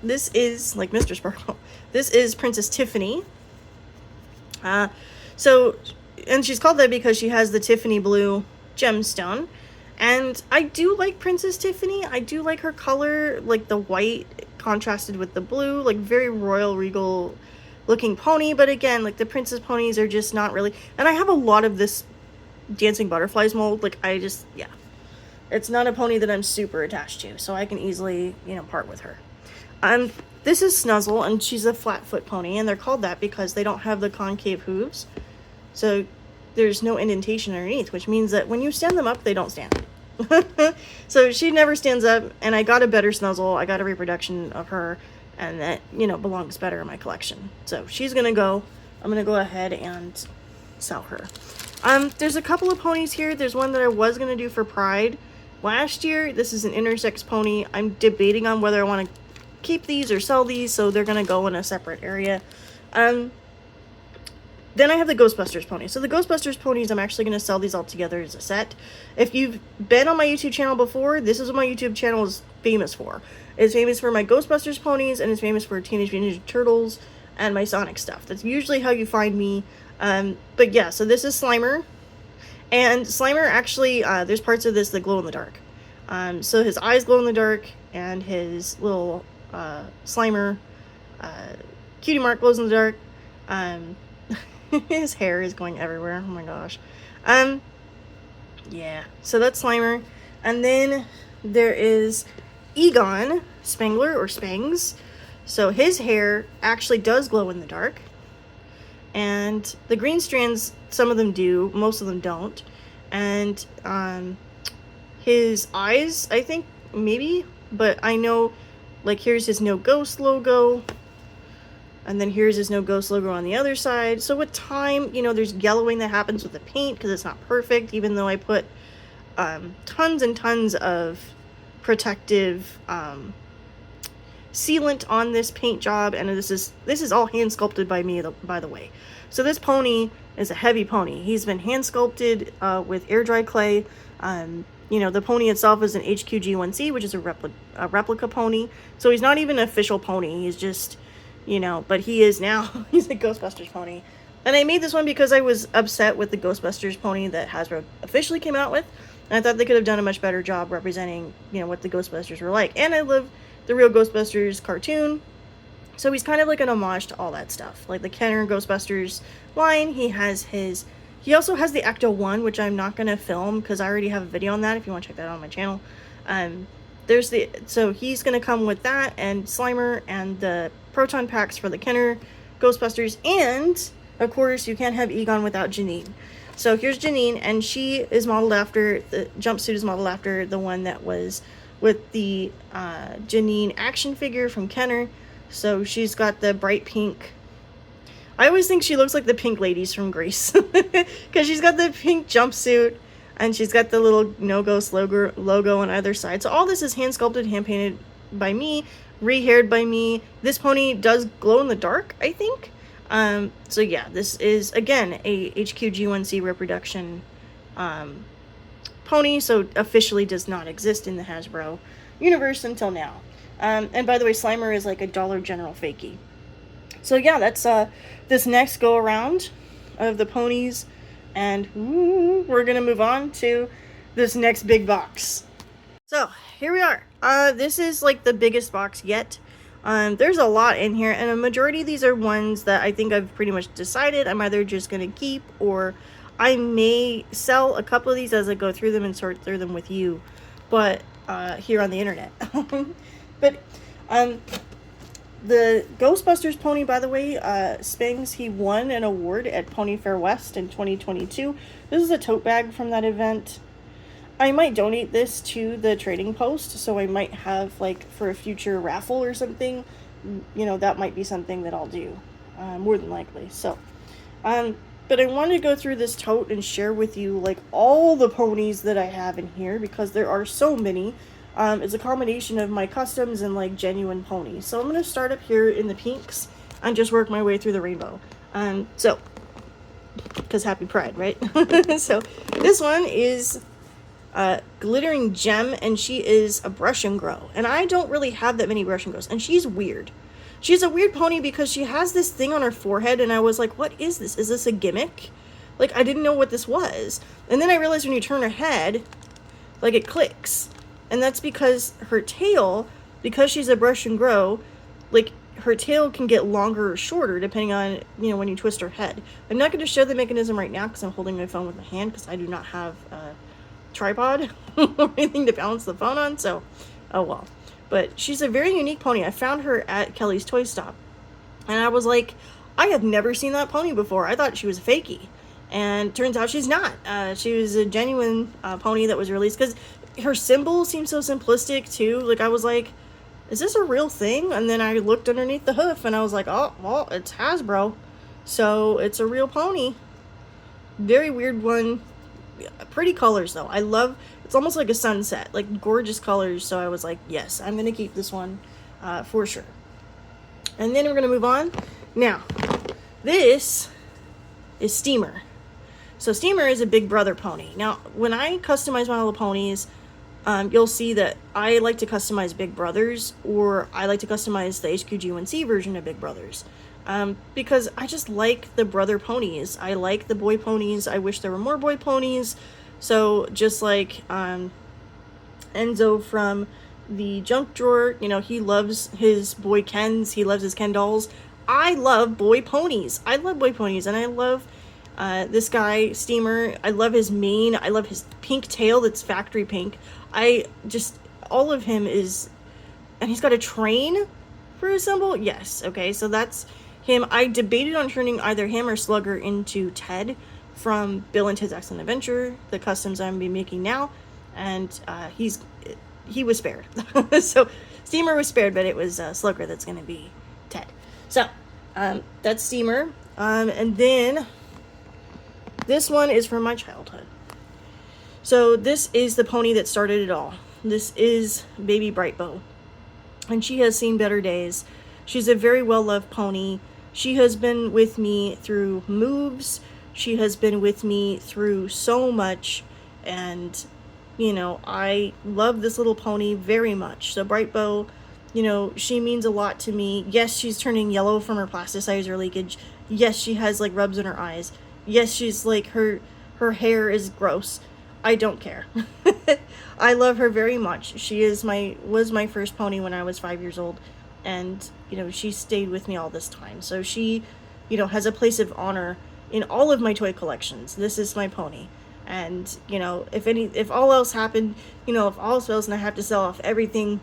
This is like Mr. Sparkle. This is Princess Tiffany. So and she's called that because she has the Tiffany blue gemstone. And I do like Princess Tiffany. I do like her color, like the white contrasted with the blue, like very royal regal looking pony. But again, like the princess ponies are just not really, and I have a lot of this dancing butterflies mold. Like I just, yeah, it's not a pony that I'm super attached to, so I can easily, you know, part with her. This is Snuzzle, and she's a flat foot pony, and they're called that because they don't have the concave hooves, so there's no indentation underneath, which means that when you stand them up, they don't stand. So she never stands up, and I got a better Snuzzle. I got a reproduction of her, and that, you know, belongs better in my collection. So she's gonna go. I'm gonna go ahead and sell her. There's a couple of ponies here. There's one that I was gonna do for Pride last year. This is an intersex pony. I'm debating on whether I want to keep these or sell these, so they're gonna go in a separate area. Then I have the Ghostbusters ponies. So the Ghostbusters ponies, I'm actually going to sell these all together as a set. If you've been on my YouTube channel before, this is what my YouTube channel is famous for. It's famous for my Ghostbusters ponies, and it's famous for Teenage Mutant Ninja Turtles and my Sonic stuff. That's usually how you find me. But yeah, so this is Slimer. And Slimer actually, there's parts of this that glow in the dark. So his eyes glow in the dark, and his little Slimer cutie mark glows in the dark. His hair is going everywhere. Oh my gosh. Yeah. So that's Slimer. And then there is Egon Spangler, or Spangs. So his hair actually does glow in the dark. And the green strands, some of them do, most of them don't. And his eyes, I think, maybe. But I know, like, here's his No Ghost logo. And then here's his No Ghost logo on the other side. So with time, you know, there's yellowing that happens with the paint because it's not perfect, even though I put tons and tons of protective sealant on this paint job. And this is all hand sculpted by me, by the way. So this pony is a heavy pony. He's been hand sculpted with air dry clay. You know, the pony itself is an HQ G1C, which is a replica pony. So he's not even an official pony. He's just, you know, but he is now. He's a Ghostbusters pony. And I made this one because I was upset with the Ghostbusters pony that Hasbro officially came out with. And I thought they could have done a much better job representing, you know, what the Ghostbusters were like. And I love the real Ghostbusters cartoon. So he's kind of like an homage to all that stuff. Like the Kenner Ghostbusters line, he also has the Ecto 1, which I'm not going to film because I already have a video on that if you want to check that out on my channel. So he's going to come with that, and Slimer, and the proton packs for the Kenner Ghostbusters, and of course you can't have Egon without Janine. So here's Janine, and she is modeled after, the jumpsuit is modeled after the one that was with the Janine action figure from Kenner. So she's got the bright pink. I always think she looks like the pink ladies from Grease because she's got the pink jumpsuit. And she's got the little No Ghost logo on either side. So all this is hand sculpted, hand painted by me, re-haired by me. This pony does glow in the dark, I think. So yeah, this is, again, a HQ G1C reproduction pony. So officially does not exist in the Hasbro universe until now. And by the way, Slimer is like a Dollar General fakie. So yeah, that's this next go around of the ponies. And we're going to move on to this next big box. So here we are. This is like the biggest box yet. There's a lot in here, and a majority of these are ones that I think I've pretty much decided I'm either just going to keep, or I may sell a couple of these as I go through them and sort through them with you, but here on the internet. But the Ghostbusters pony, by the way, Spangs, he won an award at Pony Fair West in 2022. This is a tote bag from that event. I might donate this to the trading post, so I might have, like, for a future raffle or something, you know, that might be something that I'll do, more than likely. So, but I wanted to go through this tote and share with you, like, all the ponies that I have in here, because there are so many. It's a combination of my customs and, like, genuine ponies. So I'm going to start up here in the pinks and just work my way through the rainbow. So, because happy Pride, right? So this one is Glittering Gem, and she is a brush and grow. And I don't really have that many brush and grows, and she's weird. She's a weird pony because she has this thing on her forehead, and I was like, what is this? Is this a gimmick? Like, I didn't know what this was. And then I realized when you turn her head, like, it clicks. And that's because her tail, because she's a brush and grow, like, her tail can get longer or shorter depending on, you know, when you twist her head. I'm not going to show the mechanism right now because I'm holding my phone with my hand because I do not have a tripod or anything to balance the phone on, so oh well. But she's a very unique pony. I found her at Kelly's Toy Stop, and I was like, I have never seen that pony before. I thought she was a fakie, and turns out she's not. She was a genuine pony that was released, because her symbol seems so simplistic too. Like, I was like, is this a real thing? And then I looked underneath the hoof and I was like, oh, well, it's Hasbro. So it's a real pony. Very weird one. Pretty colors though. I love, it's almost like a sunset, like gorgeous colors. So I was like, yes, I'm going to keep this one for sure. And then we're going to move on. Now, this is Steamer. So Steamer is a big brother pony. Now, when I customize my little ponies, you'll see that I like to customize Big Brothers, or I like to customize the HQ G1C version of Big Brothers. Because I just like the brother ponies. I like the boy ponies. I wish there were more boy ponies. So just like Enzo from the junk drawer, you know, he loves his boy Kens. He loves his Ken dolls. I love boy ponies. I love boy ponies, and I love this guy, Steamer. I love his mane. I love his pink tail that's factory pink. All of him is, and he's got a train for a symbol. Yes, okay, so that's him. I debated on turning either him or Slugger into Ted from Bill and Ted's Excellent Adventure, the customs I'm be making now, and he was spared. So Steamer was spared, but it was Slugger that's going to be Ted. So that's Steamer, and then this one is from my childhood. So this is the pony that started it all. This is Baby Brightbow, and she has seen better days. She's a very well-loved pony. She has been with me through moves. She has been with me through so much, and, you know, I love this little pony very much. So Brightbow, you know, she means a lot to me. Yes, she's turning yellow from her plasticizer leakage. Yes, she has, like, rubs in her eyes. Yes, she's, like, her hair is gross. I don't care. I love her very much. She was my first pony when I was 5 years old, and, you know, she stayed with me all this time. So she, you know, has a place of honor in all of my toy collections. This is my pony. And, you know, if all else happened, you know, if all else fails and I have to sell off everything,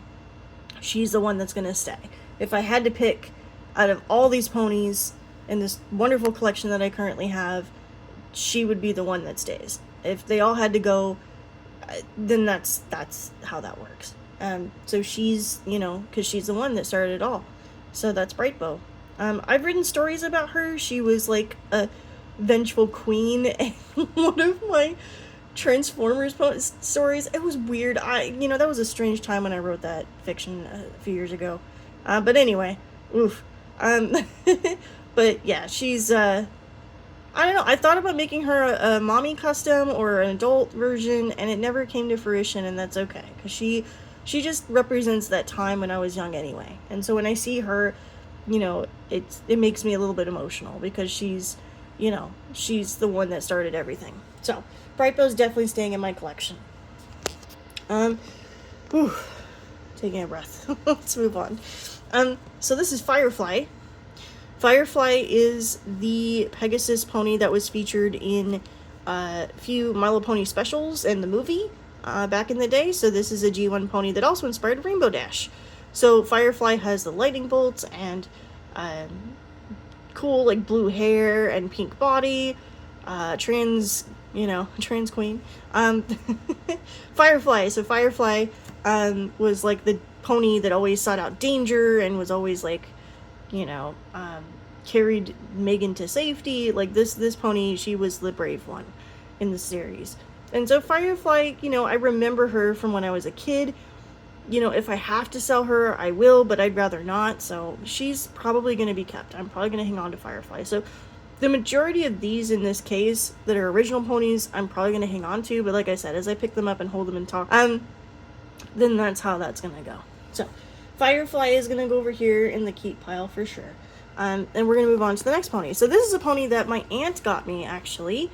she's the one that's going to stay. If I had to pick out of all these ponies in this wonderful collection that I currently have, she would be the one that stays. If they all had to go, then that's how that works. So she's, you know, because she's the one that started it all. So that's Brightbow. I've written stories about her. She was like a vengeful queen in one of my Transformers stories. It was weird. You know, that was a strange time when I wrote that fiction a few years ago. But anyway, oof. But yeah, she's, I don't know, I thought about making her a mommy custom or an adult version, and it never came to fruition, and that's okay, because she just represents that time when I was young anyway. And so when I see her, you know, it makes me a little bit emotional, because she's, you know, she's the one that started everything. So Brightbow's definitely staying in my collection. Taking a breath. Let's move on. So this is Firefly. Firefly is the Pegasus pony that was featured in a few My Little Pony specials and the movie back in the day. So this is a G1 pony that also inspired Rainbow Dash. So Firefly has the lightning bolts and cool, like, blue hair and pink body. Trans queen. Firefly. So Firefly was like the pony that always sought out danger and was always like, you know, carried Megan to safety. Like this pony, she was the brave one in the series. And so Firefly, you know, I remember her from when I was a kid. You know, if I have to sell her, I will, but I'd rather not. So she's probably going to be kept. I'm probably going to hang on to Firefly. So the majority of these in this case that are original ponies, I'm probably going to hang on to. But like I said, as I pick them up and hold them and talk, then that's how that's going to go. So Firefly is going to go over here in the keep pile for sure. And we're going to move on to the next pony. So this is a pony that my aunt got me, actually.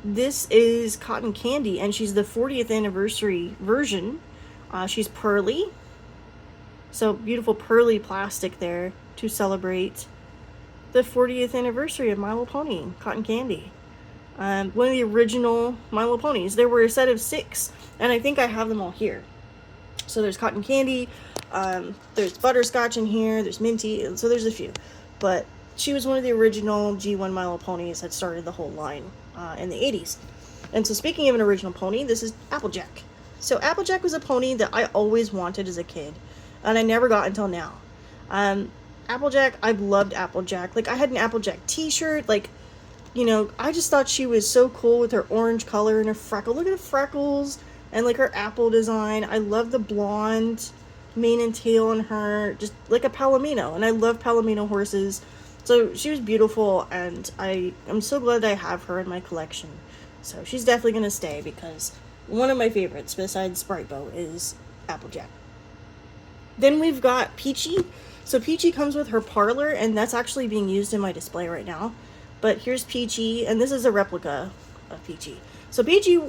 This is Cotton Candy, and she's the 40th anniversary version. She's pearly. So beautiful pearly plastic there to celebrate the 40th anniversary of My Little Pony, Cotton Candy. One of the original My Little Ponies. There were a set of 6, and I think I have them all here. So there's Cotton Candy, there's Butterscotch in here, there's Minty, so there's a few. But she was one of the original G1 My Little Ponies that started the whole line in the 80s. And so speaking of an original pony, this is Applejack. So Applejack was a pony that I always wanted as a kid, and I never got until now. Applejack, I've loved Applejack. Like, I had an Applejack t-shirt, like, you know, I just thought she was so cool with her orange color and her freckle. Look at the freckles and, like, her apple design. I love the blonde mane and tail on her, just like a Palomino. And I love Palomino horses. So she was beautiful, and I'm so glad I have her in my collection. So she's definitely going to stay, because one of my favorites besides Sprite Bow is Applejack. Then we've got Peachy. So Peachy comes with her parlor, and that's actually being used in my display right now. But here's Peachy, and this is a replica of Peachy. So Peachy,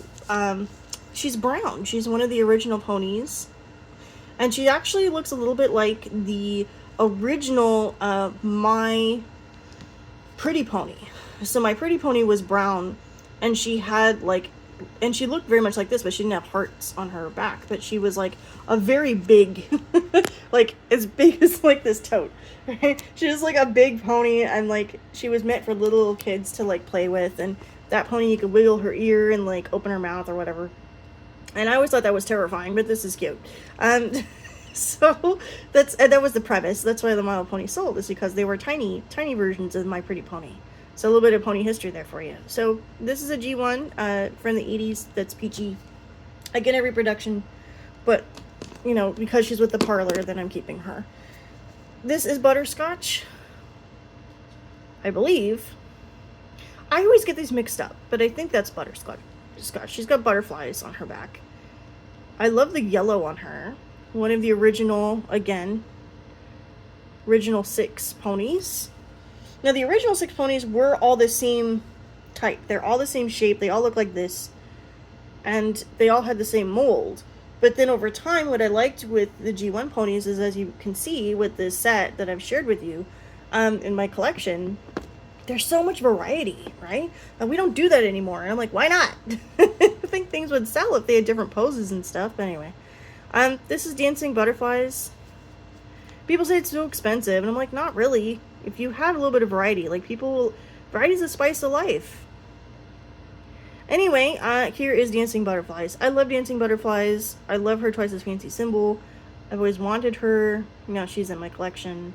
she's brown. She's one of the original ponies. And she actually looks a little bit like the original My Pretty Pony. So My Pretty Pony was brown, and she had like, and she looked very much like this, but she didn't have hearts on her back. But she was like a very big, like as big as like this tote. Right? She was like a big pony, and like she was meant for little kids to like play with. And that pony, you could wiggle her ear and like open her mouth or whatever. And I always thought that was terrifying, but this is cute. So that was the premise. That's why the My Little Pony sold, is because they were tiny versions of My Pretty Pony. So a little bit of pony history there for you. So this is a G1 from the 80s. That's Peachy. Again, a reproduction, but you know, because she's with the parlor, then I'm keeping her. This is Butterscotch, I believe. I always get these mixed up, but I think that's Butterscotch. She's got butterflies on her back. I love the yellow on her. One of the original, again, original 6 ponies. Now, the original 6 ponies were all the same type. They're all the same shape. They all look like this. And they all had the same mold. But then over time, what I liked with the G1 ponies is, as you can see with this set that I've shared with you in my collection, there's so much variety, right? And we don't do that anymore. And I'm like, why not? I think things would sell if they had different poses and stuff. But anyway, this is Dancing Butterflies. People say it's so expensive, and I'm like, not really. If you had a little bit of variety, like variety's the spice of life. Anyway, here is Dancing Butterflies. I love Dancing Butterflies. I love her Twice as Fancy symbol. I've always wanted her. Now she's in my collection.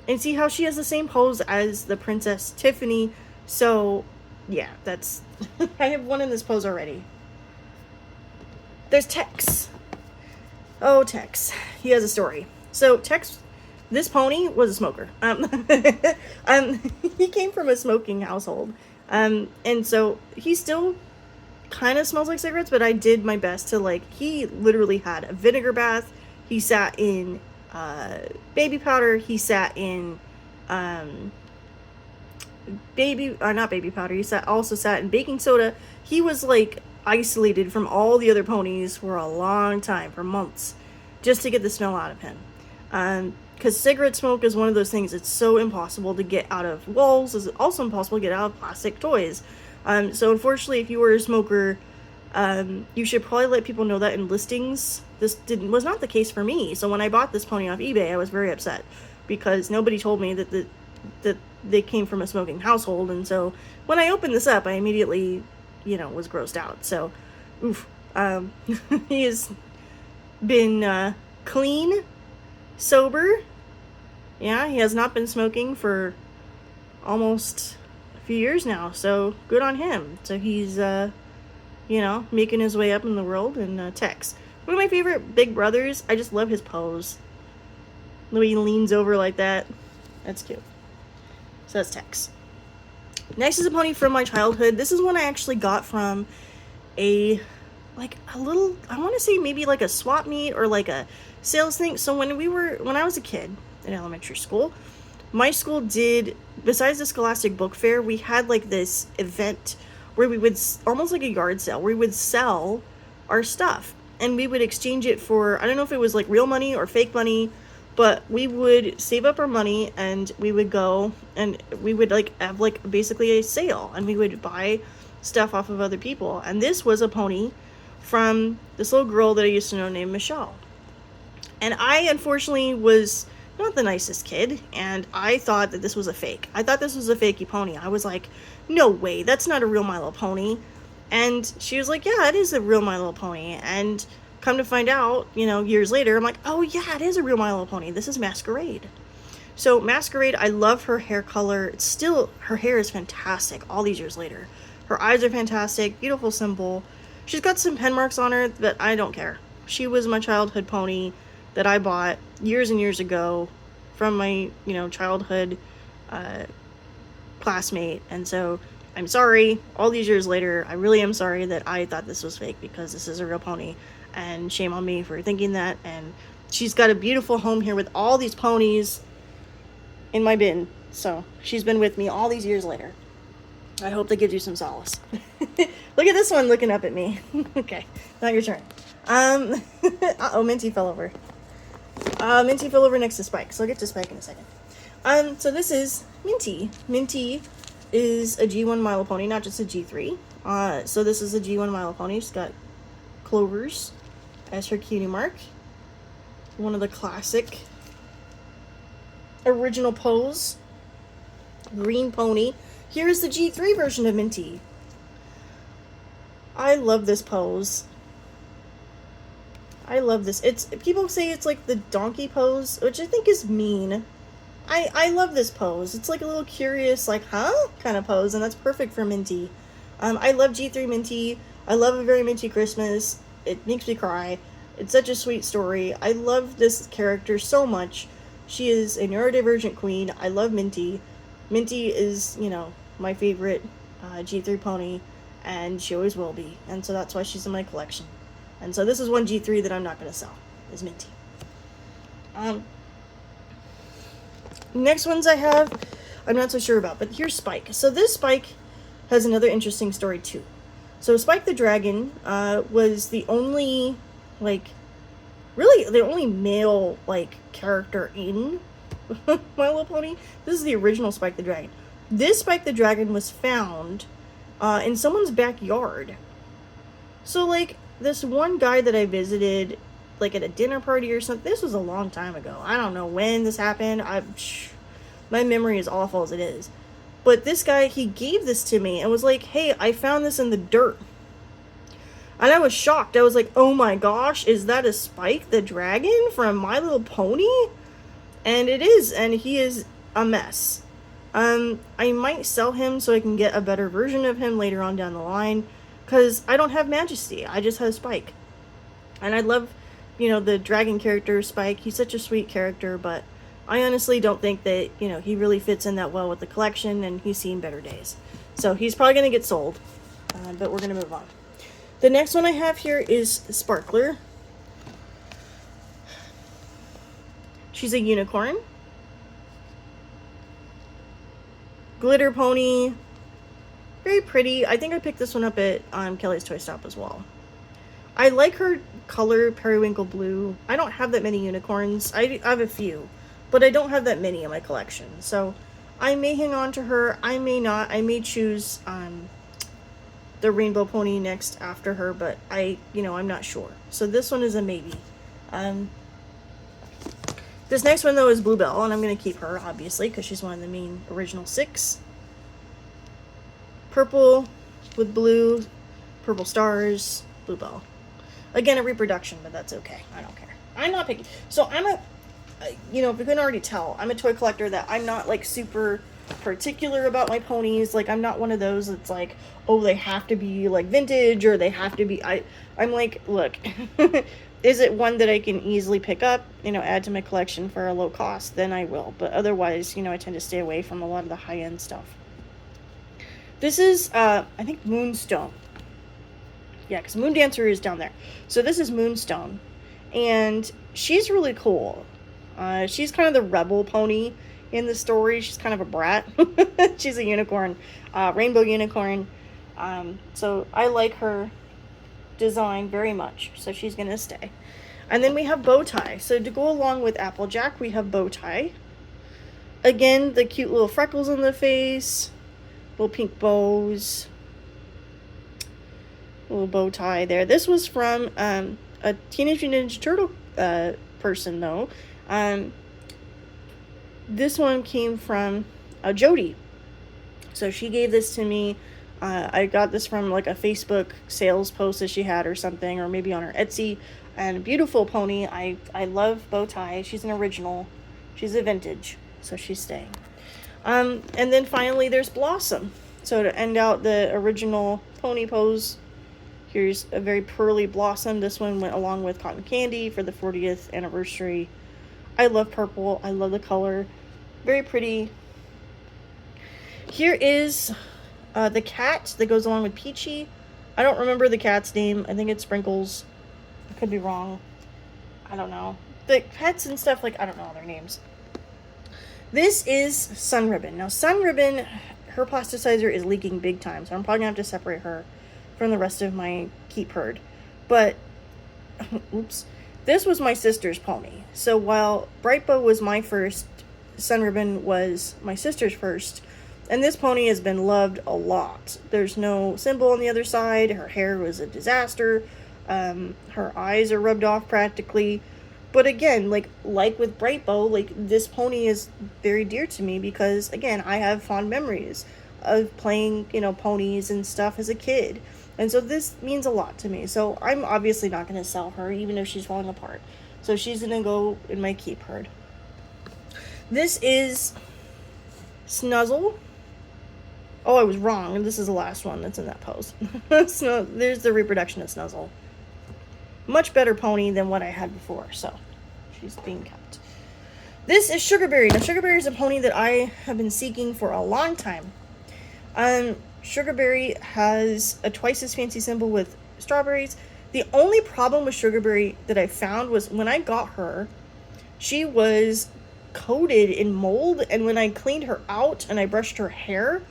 And see how she has the same pose as the Princess Tiffany. So, yeah, that's... I have one in this pose already. There's Tex. Oh, Tex. He has a story. So, Tex, this pony was a smoker. He came from a smoking household. And so, he still kind of smells like cigarettes, but I did my best to, like... He literally had a vinegar bath. He sat in... baby powder. He sat in not baby powder. He also sat in baking soda. He was like isolated from all the other ponies for a long time, for months, just to get the smell out of him. Because cigarette smoke is one of those things that's so impossible to get out of walls. It's also impossible to get out of plastic toys. So unfortunately, if you were a smoker, you should probably let people know that in listings. This was not the case for me. So when I bought this pony off eBay, I was very upset because nobody told me that they came from a smoking household. And so when I opened this up, I immediately, was grossed out. So, oof. He has been clean, sober. Yeah, he has not been smoking for almost a few years now. So good on him. So he's, making his way up in the world. And Tex, one of my favorite big brothers. I just love his pose. The way he leans over like that. That's cute. So that's Tex. Next is a pony from my childhood. This is one I actually got from I want to say maybe like a swap meet or like a sales thing. So when I was a kid in elementary school, my school did, besides the Scholastic Book Fair, we had like this event where we would, almost like a yard sale, where we would sell our stuff and we would exchange it for, I don't know if it was like real money or fake money, but we would save up our money and we would go and we would like have like basically a sale and we would buy stuff off of other people. And this was a pony from this little girl that I used to know named Michelle. And I unfortunately was not the nicest kid, and I thought that this was a fake. I thought this was a fakey pony. I was like, no way, that's not a real My Little Pony. And she was like, yeah, it is a real My Little Pony. And come to find out, you know, years later, I'm like, oh yeah, it is a real My Little Pony. This is Masquerade. So Masquerade, I love her hair color. It's still, her hair is fantastic all these years later. Her eyes are fantastic, beautiful symbol. She's got some pen marks on her, but I don't care. She was my childhood pony that I bought years and years ago from my, you know, childhood classmate. And so I'm sorry, all these years later, I really am sorry that I thought this was fake, because this is a real pony, and shame on me for thinking that. And she's got a beautiful home here with all these ponies in my bin. So she's been with me all these years later. I hope that gives you some solace. Look at this one looking up at me. Okay, now your turn. Uh-oh, Minty fell over. Minty fell over next to Spike, so I'll get to Spike in a second. So this is Minty. Minty is a G1 My Little Pony, not just a G3. So this is a G1 My Little Pony. She's got clovers as her cutie mark. One of the classic original pose. Green pony. Here's the G3 version of Minty. I love this pose. I love this. It's, people say it's like the donkey pose, which I think is mean. I love this pose. It's like a little curious, like, huh? kind of pose, and that's perfect for Minty. I love G3 Minty. I love A Very Minty Christmas. It makes me cry. It's such a sweet story. I love this character so much. She is a neurodivergent queen. I love Minty. Minty is, you know, my favorite G3 pony, and she always will be. And so that's why she's in my collection. And so this is one G3 that I'm not going to sell, is Minty. Next ones I have, I'm not so sure about, but here's Spike. So this Spike has another interesting story too. So Spike the Dragon was the only, like, really the only male, like, character in My Little Pony. This is the original Spike the Dragon. This Spike the Dragon was found in someone's backyard. So, like, this one guy that I visited, like, at a dinner party or something, this was a long time ago. I don't know when this happened. My memory is awful as it is. But this guy, he gave this to me and was like, hey, I found this in the dirt. And I was shocked. I was like, oh my gosh, is that a Spike the Dragon from My Little Pony? And it is, and he is a mess. I might sell him so I can get a better version of him later on down the line, because I don't have Majesty. I just have Spike. And I love, you know, the dragon character, Spike. He's such a sweet character, but I honestly don't think that, you know, he really fits in that well with the collection, and he's seen better days. So he's probably going to get sold, but we're going to move on. The next one I have here is Sparkler. She's a unicorn. Glitter pony. Very pretty. I think I picked this one up at Kelly's Toy Stop as well. I like her color, periwinkle blue. I don't have that many unicorns. I have a few, but I don't have that many in my collection. So I may hang on to her. I may not. I may choose the rainbow pony next after her, but I'm not sure. So this one is a maybe. This next one though is Bluebell, and I'm going to keep her obviously because she's one of the main original 6. Purple with blue, purple stars, Bluebell. Again, a reproduction, but that's okay. I don't care. I'm not picky. So I'm if you couldn't already tell, I'm a toy collector that I'm not like super particular about my ponies. Like, I'm not one of those that's like, oh, they have to be like vintage or they have to be, I'm like, look, is it one that I can easily pick up, add to my collection for a low cost, then I will. But otherwise, I tend to stay away from a lot of the high-end stuff. This is, I think, Moonstone. Yeah, because Moon Dancer is down there. So this is Moonstone. And she's really cool. She's kind of the rebel pony. in the story. She's kind of a brat. She's a unicorn, rainbow unicorn. So I like her design very much, so she's gonna stay. And then we have Bowtie. So to go along with Applejack, we have Bowtie. Again, the cute little freckles on the face, little pink bows, little bow tie there. This was from a Teenage Mutant Ninja Turtle person, though. This one came from Jody. So she gave this to me. I got this from like a Facebook sales post that she had or something, or maybe on her Etsy. And beautiful pony. I love Bowtie. She's an original. She's a vintage, so she's staying. And then finally there's Blossom. So to end out the original pony pose, here's a very pearly Blossom. This one went along with Cotton Candy for the 40th anniversary. I love purple. I love the color. Very pretty. Here is the cat that goes along with Peachy. I don't remember the cat's name. I think it's Sprinkles. I could be wrong. I don't know. The pets and stuff, like, I don't know their names. This is Sun Ribbon. Now, Sun Ribbon, her plasticizer is leaking big time, so I'm probably going to have to separate her from the rest of my keep herd. But, oops, this was my sister's pony. So while Brightbow was my first, Sun Ribbon was my sister's first. And this pony has been loved a lot. There's no symbol on the other side. Her hair was a disaster. Her eyes are rubbed off practically. But again, like with Brightbow, like this pony is very dear to me because, again, I have fond memories of playing, you know, ponies and stuff as a kid. And so this means a lot to me. So I'm obviously not going to sell her, even if she's falling apart. So she's going to go in my keep herd. This is Snuzzle. Oh, I was wrong. This is the last one that's in that pose. So there's the reproduction of Snuzzle. Much better pony than what I had before, so she's being kept. This is Sugarberry. Now, Sugarberry is a pony that I have been seeking for a long time. Sugarberry has a twice as fancy symbol with strawberries. The only problem with Sugarberry that I found was when I got her, she was coated in mold, and when I cleaned her out and I brushed her hair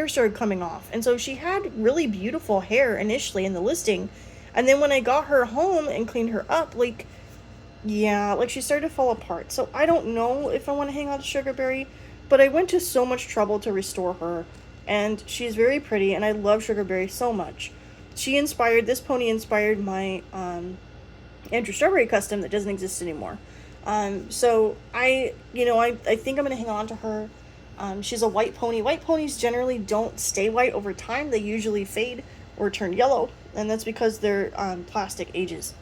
started coming off. And so she had really beautiful hair initially in the listing, and then when I got her home and cleaned her up, like, yeah, like she started to fall apart. So I don't know if I want to hang on to Sugarberry, but I went to so much trouble to restore her, and she's very pretty, and I love Sugarberry so much. This pony inspired my Andrew Strawberry custom that doesn't exist anymore. So I think I'm going to hang on to her. She's a white pony. White ponies generally don't stay white over time. They usually fade or turn yellow, and that's because their plastic ages.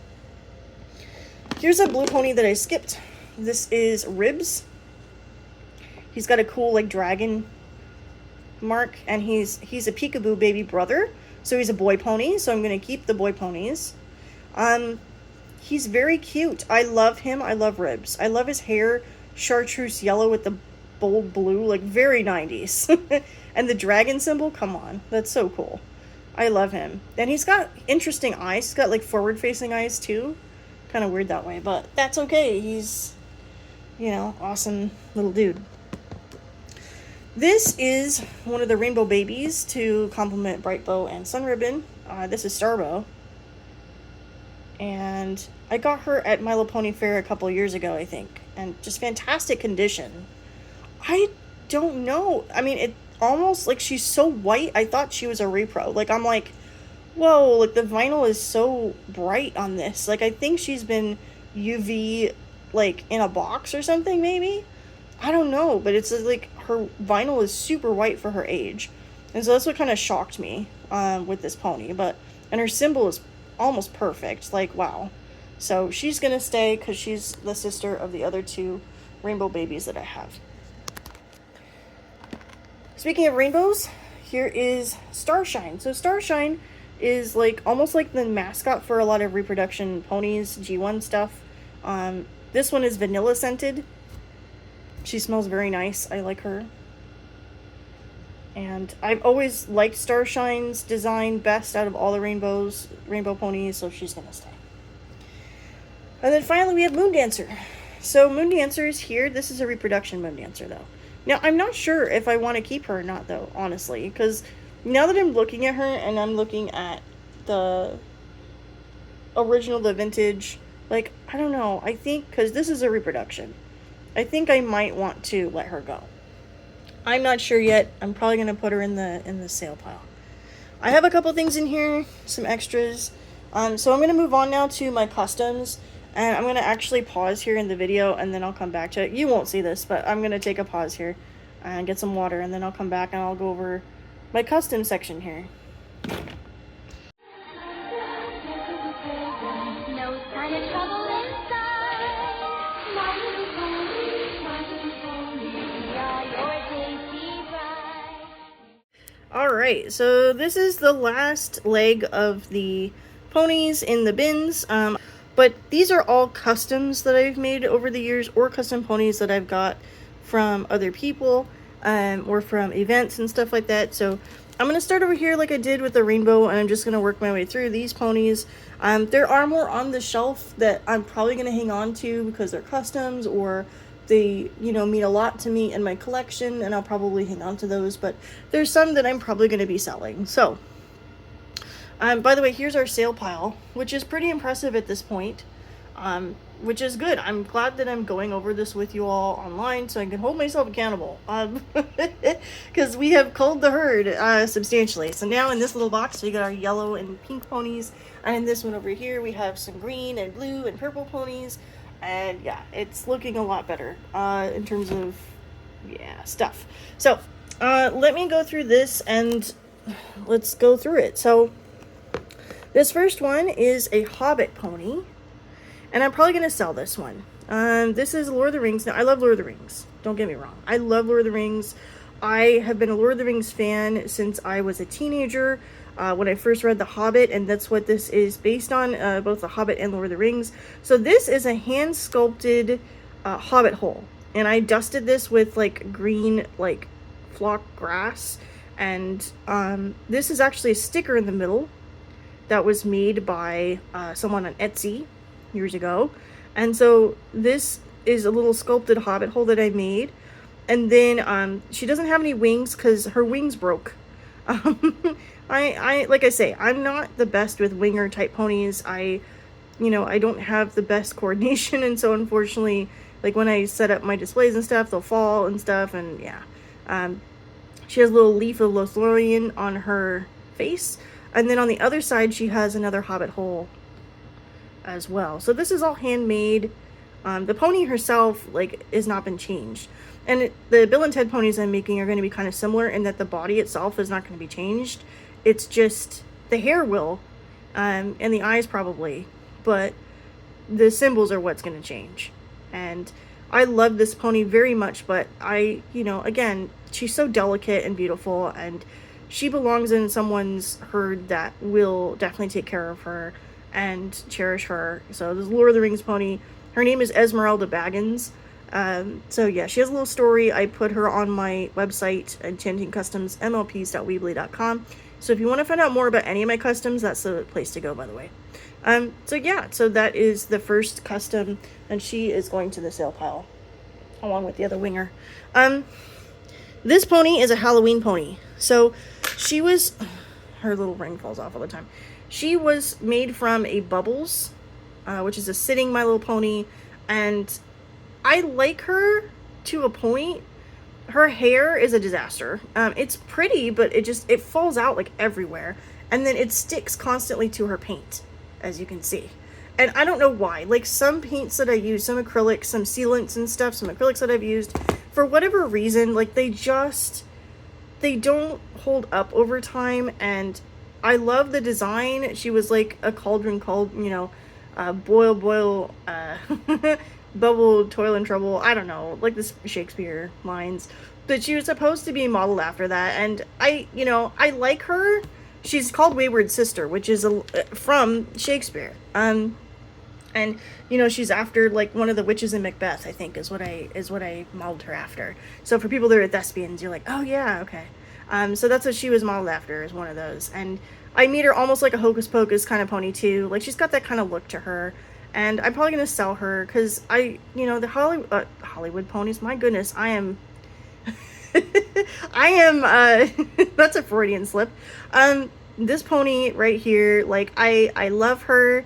Here's a blue pony that I skipped. This is Ribs. He's got a cool, like, dragon mark, and he's a peekaboo baby brother, so he's a boy pony, so I'm going to keep the boy ponies. He's very cute. I love him. I love Ribs. I love his hair, chartreuse yellow with the bold blue, like very 90s. And the dragon symbol, come on, that's so cool. I love him. And he's got interesting eyes. He's got like forward facing eyes too. Kind of weird that way, but that's okay. He's, you know, awesome little dude. This is one of the rainbow babies to complement Brightbow and Sun Ribbon. This is Starbow. And I got her at My Little Pony Fair a couple years ago, I think. And just fantastic condition. I don't know. I mean, it almost, like, she's so white, I thought she was a repro. Like, I'm like, whoa, like, the vinyl is so bright on this. Like, I think she's been UV, like, in a box or something, maybe? I don't know, but it's, like, her vinyl is super white for her age. And so that's what kind of shocked me with this pony. And her symbol is almost perfect. Like, wow. So she's going to stay because she's the sister of the other two rainbow babies that I have. Speaking of rainbows, here is Starshine. So Starshine is like almost like the mascot for a lot of reproduction ponies, G1 stuff. This one is vanilla scented. She smells very nice. I like her. And I've always liked Starshine's design best out of all the rainbow ponies, so she's gonna stay. And then finally we have Moon Dancer. So Moon Dancer is here. This is a reproduction Moon Dancer, though. Now, I'm not sure if I want to keep her or not, though, honestly, because now that I'm looking at her and I'm looking at the original, the vintage, like, I don't know. I think, because this is a reproduction, I think I might want to let her go. I'm not sure yet. I'm probably going to put her in the sale pile. I have a couple things in here, some extras. So I'm going to move on now to my customs. And I'm going to actually pause here in the video, and then I'll come back to it. You won't see this, but I'm going to take a pause here and get some water, and then I'll come back and I'll go over my custom section here. Alright, so this is the last leg of the ponies in the bins. But these are all customs that I've made over the years, or custom ponies that I've got from other people, or from events and stuff like that. So I'm going to start over here like I did with the rainbow, and I'm just going to work my way through these ponies. There are more on the shelf that I'm probably going to hang on to because they're customs, or they, you know, mean a lot to me in my collection, and I'll probably hang on to those. But there's some that I'm probably going to be selling. So by the way, here's our sale pile, which is pretty impressive at this point, which is good. I'm glad that I'm going over this with you all online so I can hold myself accountable, because we have culled the herd substantially. So now in this little box, we got our yellow and pink ponies, and in this one over here, we have some green and blue and purple ponies, and yeah, it's looking a lot better in terms of, yeah, stuff. So let me go through this, and let's go through it. So this first one is a Hobbit pony, and I'm probably going to sell this one. This is Lord of the Rings. Now, I love Lord of the Rings. Don't get me wrong. I love Lord of the Rings. I have been a Lord of the Rings fan since I was a teenager, when I first read The Hobbit, and that's what this is based on, both The Hobbit and Lord of the Rings. So this is a hand-sculpted Hobbit hole, and I dusted this with, like, green, like, flock grass, and this is actually a sticker in the middle that was made by someone on Etsy years ago. And so this is a little sculpted Hobbit hole that I made. And then she doesn't have any wings because her wings broke. I like I say, I'm not the best with winger type ponies. I don't have the best coordination, and so unfortunately, like when I set up my displays and stuff, they'll fall and stuff, and yeah. She has a little leaf of Lothlorien on her face. And then on the other side, she has another Hobbit hole as well. So this is all handmade. The pony herself, like, has not been changed. And the Bill and Ted ponies I'm making are going to be kind of similar in that the body itself is not going to be changed. It's just the hair will, and the eyes probably. But the symbols are what's going to change. And I love this pony very much, but again, she's so delicate and beautiful, and she belongs in someone's herd that will definitely take care of her and cherish her. So this Lord of the Rings pony, her name is Esmeralda Baggins. So yeah, she has a little story. I put her on my website, Enchanting Customs, MLPs.weebly.com. So if you want to find out more about any of my customs, that's the place to go, by the way. So yeah, so that is the first custom, and she is going to the sale pile along with the other winger. This pony is a Halloween pony. So she was, her little ring falls off all the time. She was made from a Bubbles, which is a sitting My Little Pony, and I like her to a point. Her hair is a disaster. It's pretty, but it falls out like everywhere, and then it sticks constantly to her paint, as you can see. And I don't know why. Like, some paints that I use, some acrylics, some sealants and stuff, some acrylics that I've used, for whatever reason, like, they don't hold up over time. And I love the design. She was like a cauldron called, boil, bubble, toil and trouble. I don't know, like the Shakespeare lines. But she was supposed to be modeled after that. And I like her. She's called Wayward Sister, which is from Shakespeare. And she's after, like, one of the witches in Macbeth, I think, is what I modeled her after. So for people that are thespians, you're like, oh yeah, okay. So that's what she was modeled after, is one of those. And I made her almost like a Hocus Pocus kind of pony too. Like, she's got that kind of look to her. and I'm probably gonna sell her because the Hollywood ponies. My goodness, I am. I am. That's a Freudian slip. This pony right here, like I love her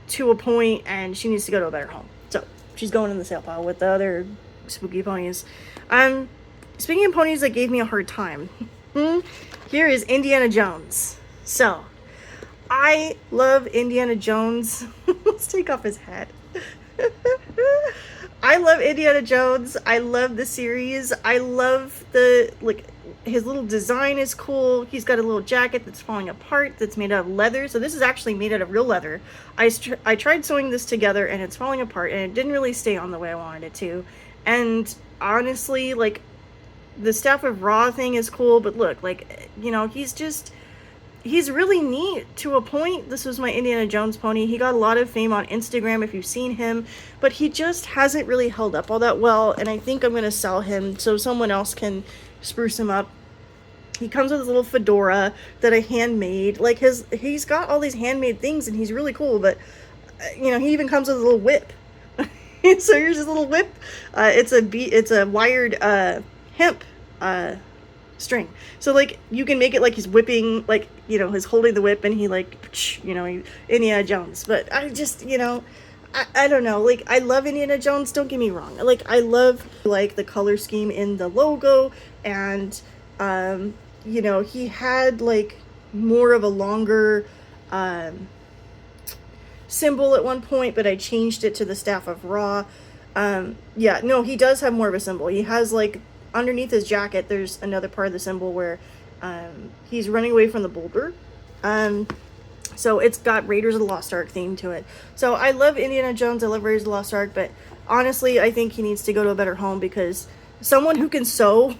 to a point, and she needs to go to a better home. So she's going in the sale pile with the other spooky ponies. Speaking of ponies that gave me a hard time, here is Indiana Jones. So I love Indiana Jones. Let's take off his hat. I love Indiana Jones. I love the series. I love his little design is cool. He's got a little jacket that's falling apart that's made out of leather. So this is actually made out of real leather. I tried sewing this together and it's falling apart and it didn't really stay on the way I wanted it to. And honestly, like, the Staff of Ra thing is cool, but look, like, he's really neat to a point. This was my Indiana Jones pony. He got a lot of fame on Instagram if you've seen him, but he just hasn't really held up all that well, and I think I'm going to sell him so someone else can spruce him up. He comes with a little fedora that I handmade. Like, he's got all these handmade things, and he's really cool, but, he even comes with a little whip. So here's his little whip. It's a wired hemp string. So, like, you can make it like he's whipping, like, he's holding the whip and he, like, Indiana Jones. But I just, I don't know. Like, I love Indiana Jones, don't get me wrong. Like, I love, like, the color scheme in the logo, and, he had, like, more of a longer, symbol at one point, but I changed it to the Staff of Ra. Yeah, no, he does have more of a symbol. He has, like, underneath his jacket, there's another part of the symbol where he's running away from the boulder. So it's got Raiders of the Lost Ark theme to it. So I love Indiana Jones, I love Raiders of the Lost Ark, but honestly, I think he needs to go to a better home, because someone who can sew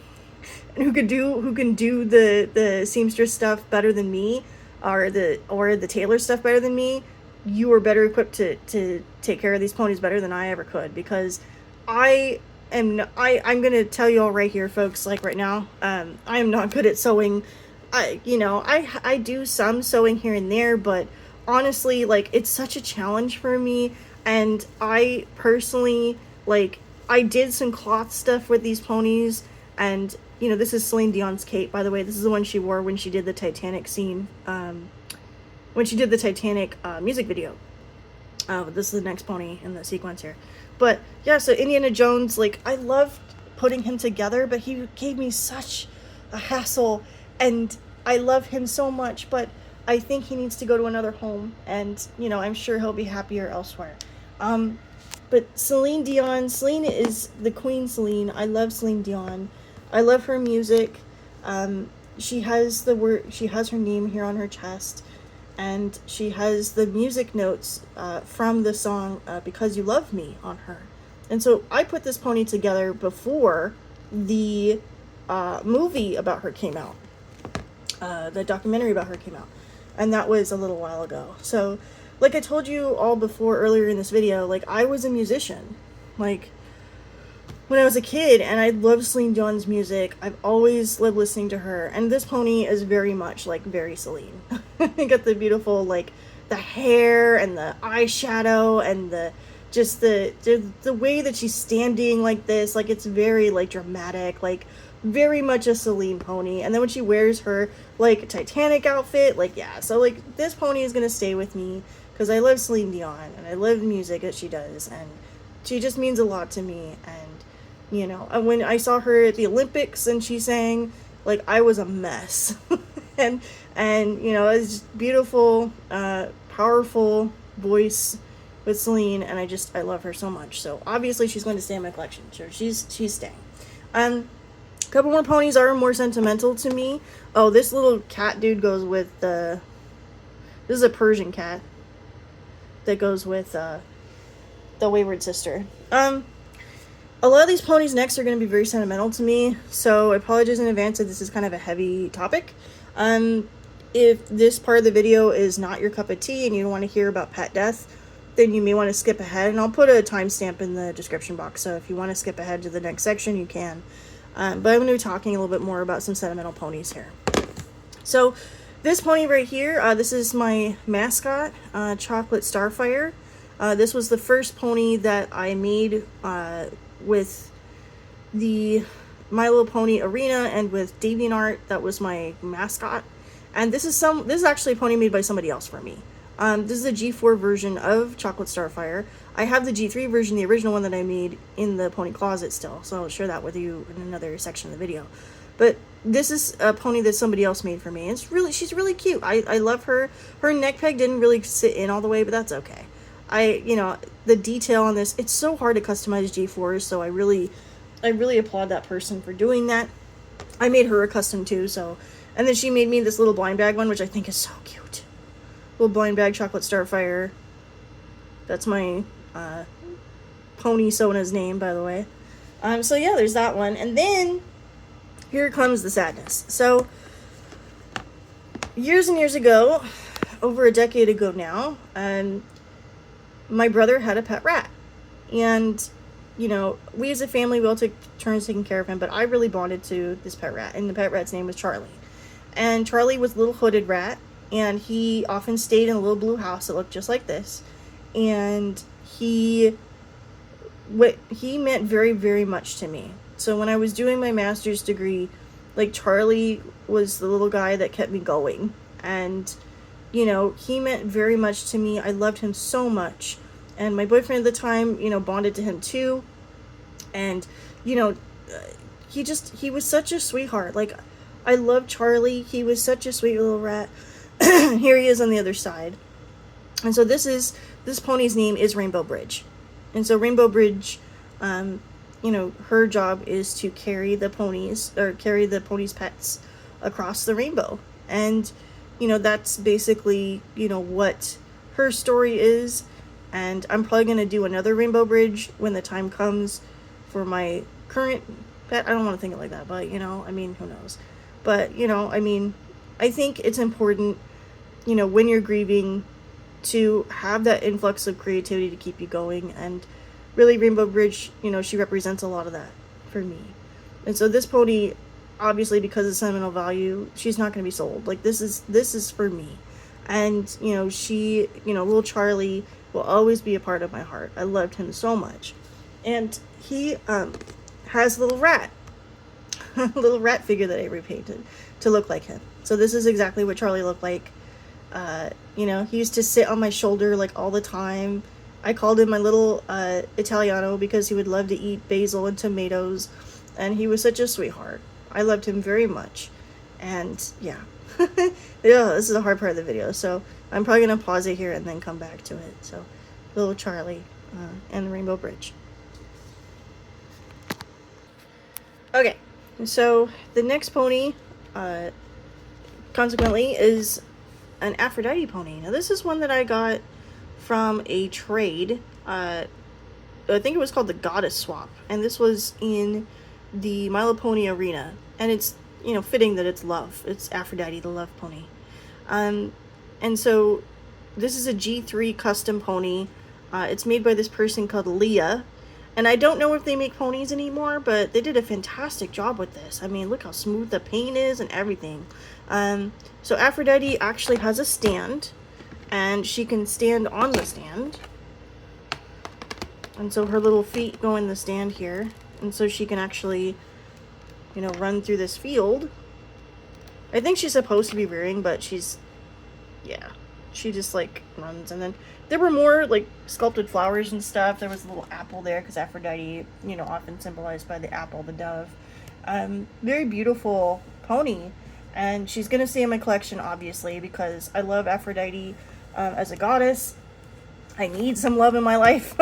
and who can do the seamstress stuff better than me, or the tailor stuff better than me, you are better equipped to take care of these ponies better than I ever could, because I'm gonna tell you all right here, folks, like right now, I am not good at sewing. I do some sewing here and there, but honestly, like, it's such a challenge for me, and I personally, like, I did some cloth stuff with these ponies, and, this is Celine Dion's cape, by the way. This is the one she wore when she did the Titanic scene, when she did the Titanic music video. This is the next pony in the sequence here. But yeah, so Indiana Jones, like, I loved putting him together, but he gave me such a hassle, and I love him so much, but I think he needs to go to another home, and, I'm sure he'll be happier elsewhere. But Celine is the Queen Celine. I love Celine Dion. I love her music. She has her name here on her chest, and she has the music notes from the song Because You Love Me on her. And so I put this pony together before the movie about her came out. The documentary about her came out. And that was a little while ago. So, like I told you all before earlier in this video, like, I was a musician. Like, when I was a kid, and I loved Celine Dion's music. I've always loved listening to her, and this pony is very much, like, very Celine. You got the beautiful, like, the hair, and the eyeshadow, and the way that she's standing like this, like, it's very, like, dramatic, like, very much a Celine pony. And then when she wears her, like, Titanic outfit, like, yeah, so, like, this pony is gonna stay with me, because I love Celine Dion, and I love the music that she does, and she just means a lot to me. And when I saw her at the Olympics and she sang, like, I was a mess. and it's just beautiful, powerful voice with Celine, and I love her so much. So obviously she's going to stay in my collection. Sure, she's staying. A couple more ponies are more sentimental to me. Oh, this little cat dude goes with this is a Persian cat that goes with the Wayward Sister. A lot of these ponies' necks are going to be very sentimental to me, so I apologize in advance if this is kind of a heavy topic. If this part of the video is not your cup of tea and you don't want to hear about pet death, then you may want to skip ahead, and I'll put a timestamp in the description box, so if you want to skip ahead to the next section, you can. But I'm going to be talking a little bit more about some sentimental ponies here. So, this pony right here, this is my mascot, Chocolate Starfire. This was the first pony that I made with the My Little Pony Arena and with DeviantArt. That was my mascot. And this is actually a pony made by somebody else for me. This is the G4 version of Chocolate Starfire. I have the G3 version, the original one that I made, in the pony closet still, so I'll share that with you in another section of the video. But this is a pony that somebody else made for me. And she's really cute. I love her. Her neck peg didn't really sit in all the way, but that's okay. The detail on this, it's so hard to customize G4s, so I really applaud that person for doing that. I made her a custom too, so. And then she made me this little blind bag one, which I think is so cute. Little blind bag Chocolate Starfire. That's my pony Sona's name, by the way. So yeah, there's that one. And then here comes the sadness. So years and years ago, over a decade ago now, my brother had a pet rat. And, you know, we as a family, we all took turns taking care of him, but I really bonded to this pet rat, and the pet rat's name was Charlie. And Charlie was a little hooded rat, and he often stayed in a little blue house that looked just like this. And he meant very, very much to me. So when I was doing my master's degree, like, Charlie was the little guy that kept me going. And, you know, he meant very much to me. I loved him so much. And my boyfriend at the time, you know, bonded to him too. And, you know, he was such a sweetheart. Like, I love Charlie. He was such a sweet little rat. Here he is on the other side. And so this pony's name is Rainbow Bridge. And so Rainbow Bridge, you know, her job is to carry the ponies pets across the rainbow. And, you know, that's basically, you know, what her story is. And I'm probably going to do another Rainbow Bridge when the time comes for my current pet. I don't want to think it like that, but, you know, I mean, who knows. But, you know, I mean, I think it's important, you know, when you're grieving, to have that influx of creativity to keep you going. And really, Rainbow Bridge, you know, she represents a lot of that for me. And so this pony, obviously, because of sentimental value, she's not going to be sold. Like, this is for me. And, you know, little Charlie will always be a part of my heart. I loved him so much. And he has a little rat. A little rat figure that I repainted to look like him. So this is exactly what Charlie looked like. You know, he used to sit on my shoulder like all the time. I called him my little Italiano because he would love to eat basil and tomatoes. And he was such a sweetheart. I loved him very much. And yeah. Yeah, this is the hard part of the video. So I'm probably going to pause it here and then come back to it. So little Charlie and the Rainbow Bridge. Okay. So the next pony, consequently, is an Aphrodite pony. Now this is one that I got from a trade. I think it was called the Goddess Swap, and this was in the My Little Pony Arena. And it's, you know, fitting that it's love. It's Aphrodite, the love pony. And so this is a G3 custom pony. It's made by this person called Leah. And I don't know if they make ponies anymore, but they did a fantastic job with this. I mean, look how smooth the paint is and everything. So Aphrodite actually has a stand, and she can stand on the stand. And so her little feet go in the stand here. And so she can actually, you know, run through this field. I think she's supposed to be rearing, but she's, yeah, she just like runs. And then there were more like sculpted flowers and stuff. There was a little apple there because Aphrodite, you know, often symbolized by the apple, the dove. Very beautiful pony. And she's going to stay in my collection, obviously, because I love Aphrodite as a goddess. I need some love in my life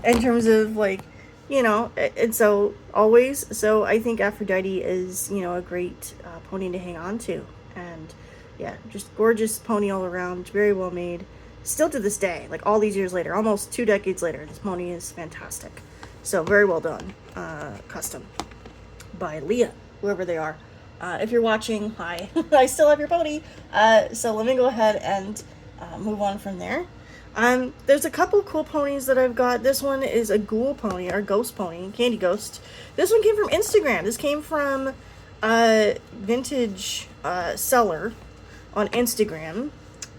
in terms of, like, you know, and so always. So I think Aphrodite is, you know, a great pony to hang on to. And yeah, just gorgeous pony all around, very well made. Still to this day, like all these years later, almost 2 decades later, this pony is fantastic. So very well done. Custom by Leah, whoever they are. If you're watching, hi. I still have your pony. So let me go ahead and move on from there. There's a couple cool ponies that I've got. This one is a ghoul pony, or ghost pony, Candy Ghost. This one came from Instagram. This came from Vintage Seller on Instagram.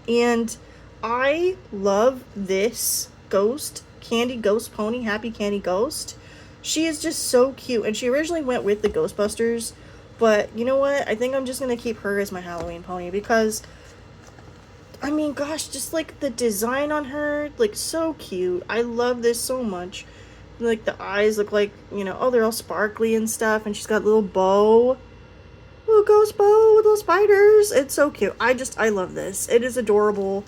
And I love this ghost, candy ghost pony, Happy Candy Ghost. She is just so cute, and she originally went with the Ghostbusters, but you know what? I think I'm just gonna keep her as my Halloween pony because, I mean, gosh, just like the design on her, like so cute. I love this so much. Like the eyes look like, you know, oh, they're all sparkly and stuff, and she's got a little bow. Little ghost bow with little spiders. It's so cute. I love this. It is adorable.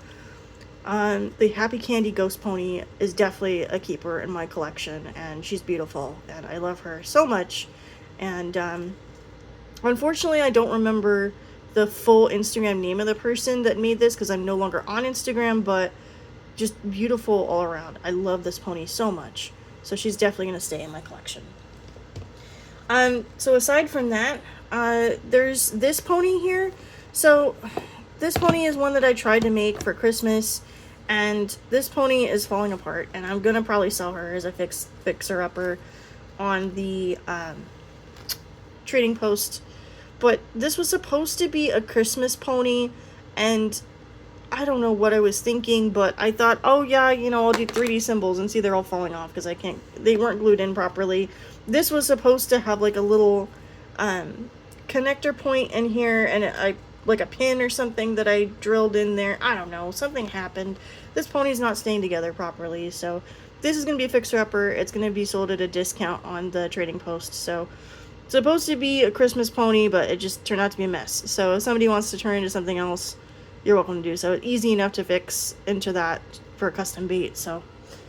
The Happy Candy Ghost Pony is definitely a keeper in my collection, and she's beautiful, and I love her so much. And unfortunately, I don't remember the full Instagram name of the person that made this because I'm no longer on Instagram, but just beautiful all around. I love this pony so much. So she's definitely going to stay in my collection. So aside from that, there's this pony here. So this pony is one that I tried to make for Christmas, and this pony is falling apart, and I'm gonna probably sell her as a fixer-upper on the trading post. But this was supposed to be a Christmas pony, and I don't know what I was thinking, but I thought, oh yeah, you know, I'll do 3D symbols, and see, they're all falling off because they weren't glued in properly. This was supposed to have like a little connector point in here, and like a pin or something that I drilled in there. I don't know, something happened. This pony's not staying together properly, so this is going to be a fixer-upper. It's going to be sold at a discount on the trading post. So it's supposed to be a Christmas pony, but it just turned out to be a mess. So if somebody wants to turn it into something else, you're welcome to do so. It's easy enough to fix into that for a custom bait, so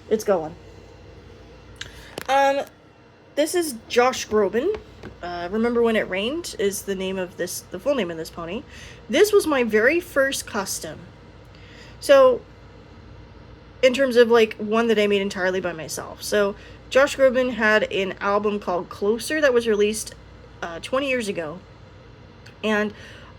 it's going. This is Josh Groban. Remember When It Rained is the name of this, the full name of this pony. This was my very first custom. So, in terms of like one that I made entirely by myself. So, Josh Groban had an album called Closer that was released 20 years ago. And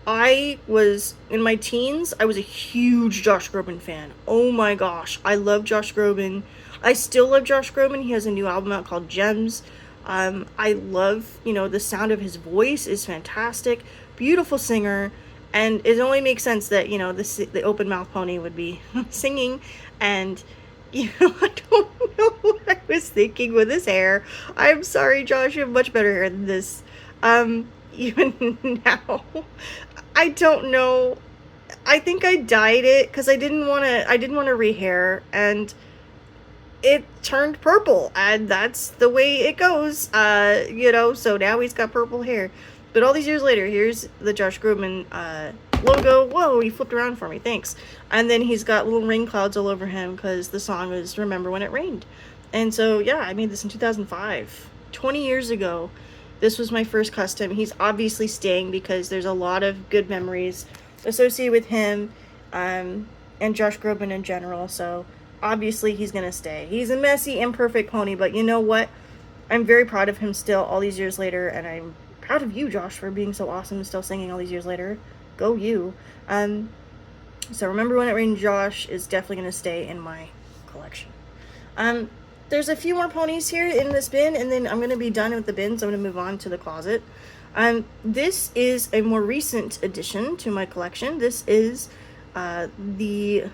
I was, in my teens, I was a huge Josh Groban fan. Oh my gosh, I love Josh Groban. I still love Josh Groban. He has a new album out called Gems. I love, you know, the sound of his voice is fantastic. Beautiful singer. And it only makes sense that, you know, the open mouth pony would be singing. And, you know, I don't know what I was thinking with his hair. I'm sorry, Josh, you have much better hair than this. Even now, I don't know. I think I dyed it because I didn't want to rehair, and it turned purple, and that's the way it goes, you know, so now he's got purple hair. But all these years later, here's the Josh Groban logo. Whoa, he flipped around for me, thanks. And then he's got little rain clouds all over him because the song is Remember When It Rained. And so, yeah, I made this in 2005, 20 years ago. This was my first custom. He's obviously staying because there's a lot of good memories associated with him and Josh Groban in general, so obviously he's gonna stay. He's a messy, imperfect pony, but you know what? I'm very proud of him still all these years later, and I'm proud of you, Josh, for being so awesome and still singing all these years later. Go you. So Remember When It Rained Josh is definitely gonna stay in my collection. There's a few more ponies here in this bin, and then I'm gonna be done with the bin, so I'm gonna move on to the closet. This is a more recent addition to my collection. This is the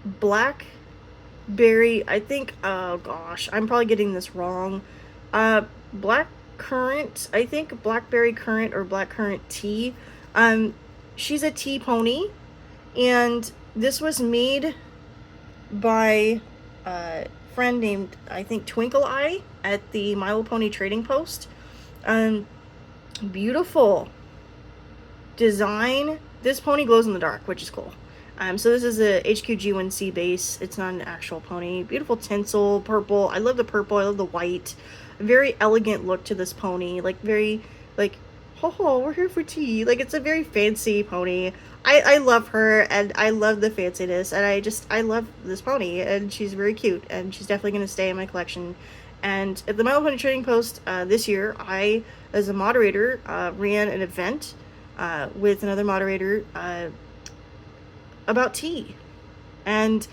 Blackberry, I think, oh gosh, I'm probably getting this wrong. Black Currant, I think Blackberry Currant or Black Currant Tea. She's a tea pony, and this was made by a friend named, I think, Twinkle Eye at the My Little Pony trading post. Beautiful design. This pony glows in the dark, which is cool. So this is a HQ G1C base. It's not an actual pony. Beautiful tinsel, purple. I love the purple. I love the white. A very elegant look to this pony. Like, very, like, oh, we're here for tea. Like, it's a very fancy pony. I love her, and I love the fanciness, and I love this pony, and she's very cute, and she's definitely going to stay in my collection. And at the My Little Pony Trading Post this year, I, as a moderator, ran an event with another moderator about tea, and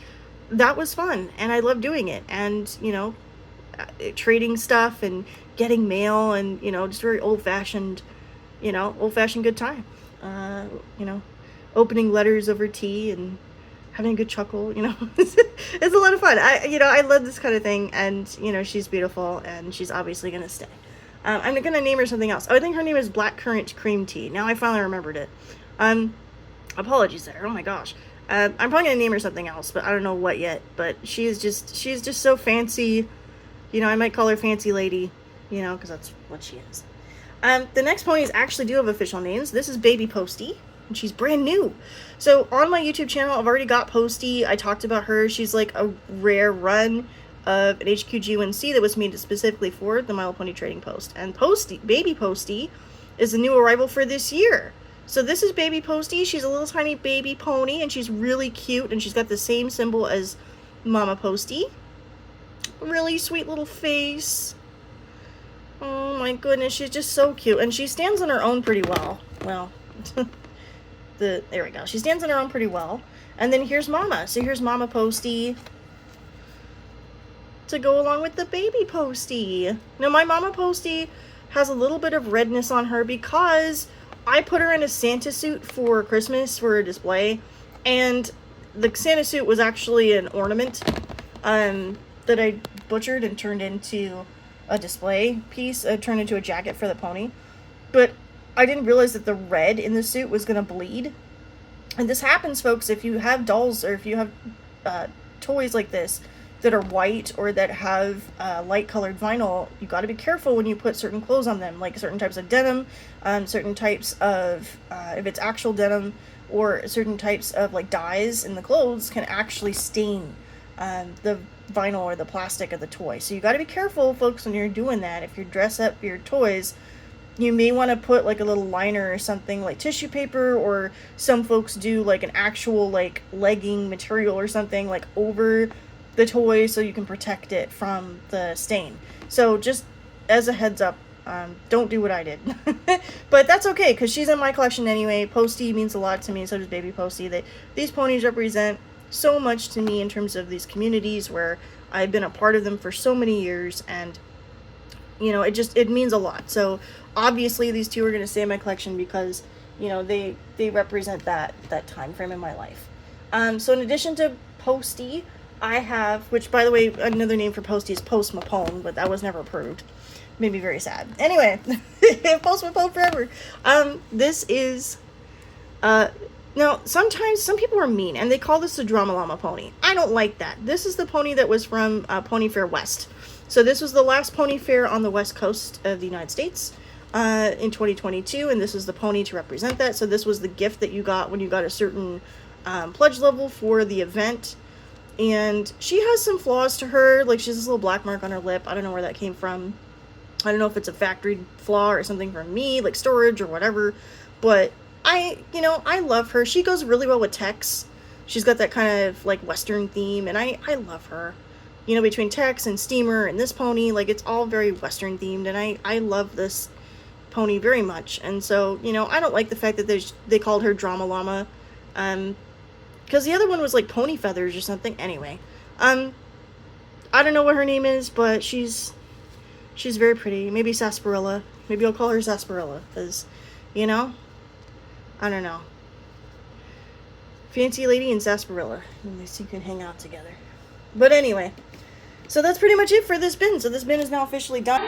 that was fun, and I love doing it. And, you know, trading stuff and getting mail, and, you know, just very old-fashioned, you know, old-fashioned good time. You know, opening letters over tea and having a good chuckle, you know. It's a lot of fun. I love this kind of thing, and, you know, she's beautiful, and she's obviously going to stay. I'm going to name her something else. Oh, I think her name is Blackcurrant Cream Tea. Now I finally remembered it. Apologies there. Oh my gosh. I'm probably going to name her something else, but I don't know what yet. But she's just so fancy. You know, I might call her Fancy Lady, you know, because that's what she is. The next ponies actually do have official names. This is Baby Posty, and she's brand new. So on my YouTube channel, I've already got Posty. I talked about her. She's like a rare run of an HQ G1C that was made specifically for the My Little Pony Trading Post. And Baby Posty is a new arrival for this year. So this is Baby Posty. She's a little tiny baby pony, and she's really cute, and she's got the same symbol as Mama Posty. Really sweet little face. Oh my goodness, she's just so cute. And she stands on her own pretty well. Well, there we go. She stands on her own pretty well. And then here's Mama. So here's Mama Posty to go along with the Baby Posty. Now my Mama Posty has a little bit of redness on her because I put her in a Santa suit for Christmas for a display, and the Santa suit was actually an ornament that I butchered and turned into a display piece, turned into a jacket for the pony. But I didn't realize that the red in the suit was going to bleed. And this happens, folks, if you have dolls or if you have toys like this that are white or that have light colored vinyl. You got to be careful when you put certain clothes on them, like certain types of denim, certain types of, if it's actual denim, or certain types of like dyes in the clothes can actually stain the vinyl or the plastic of the toy. So you got to be careful, folks, when you're doing that. If you dress up your toys, you may want to put like a little liner or something, like tissue paper, or some folks do like an actual like legging material or something like over the toy so you can protect it from the stain. So just as a heads up, don't do what I did. But that's okay, because she's in my collection anyway. Posty means a lot to me, so does Baby Posty. These ponies represent so much to me in terms of these communities where I've been a part of them for so many years, and you know, it means a lot. So obviously these two are going to stay in my collection because, you know, they represent that time frame in my life. So in addition to Posty, I have, which by the way, another name for Posty is Post Mapone, but that was never approved. Made me very sad. Anyway, Post Mapone forever. This is, now sometimes some people are mean and they call this the Drama Llama pony. I don't like that. This is the pony that was from Pony Fair West. So this was the last pony fair on the west coast of the United States in 2022, and this is the pony to represent that. So this was the gift that you got when you got a certain pledge level for the event. And she has some flaws to her, like she has this little black mark on her lip. I don't know where that came from. I don't know if it's a factory flaw or something from me, like storage or whatever. But I love her. She goes really well with Tex. She's got that kind of like Western theme, and I love her. You know, between Tex and Steamer and this pony, like it's all very Western themed, and I love this pony very much. And so, you know, I don't like the fact that they called her Drama Llama, because the other one was like Pony Feathers or something. Anyway, I don't know what her name is, but she's very pretty. Maybe Sarsaparilla. Maybe I'll call her Sarsaparilla, because, you know, I don't know. Fancy Lady and Sarsaparilla. At least you can hang out together. But anyway, so that's pretty much it for this bin. So this bin is now officially done.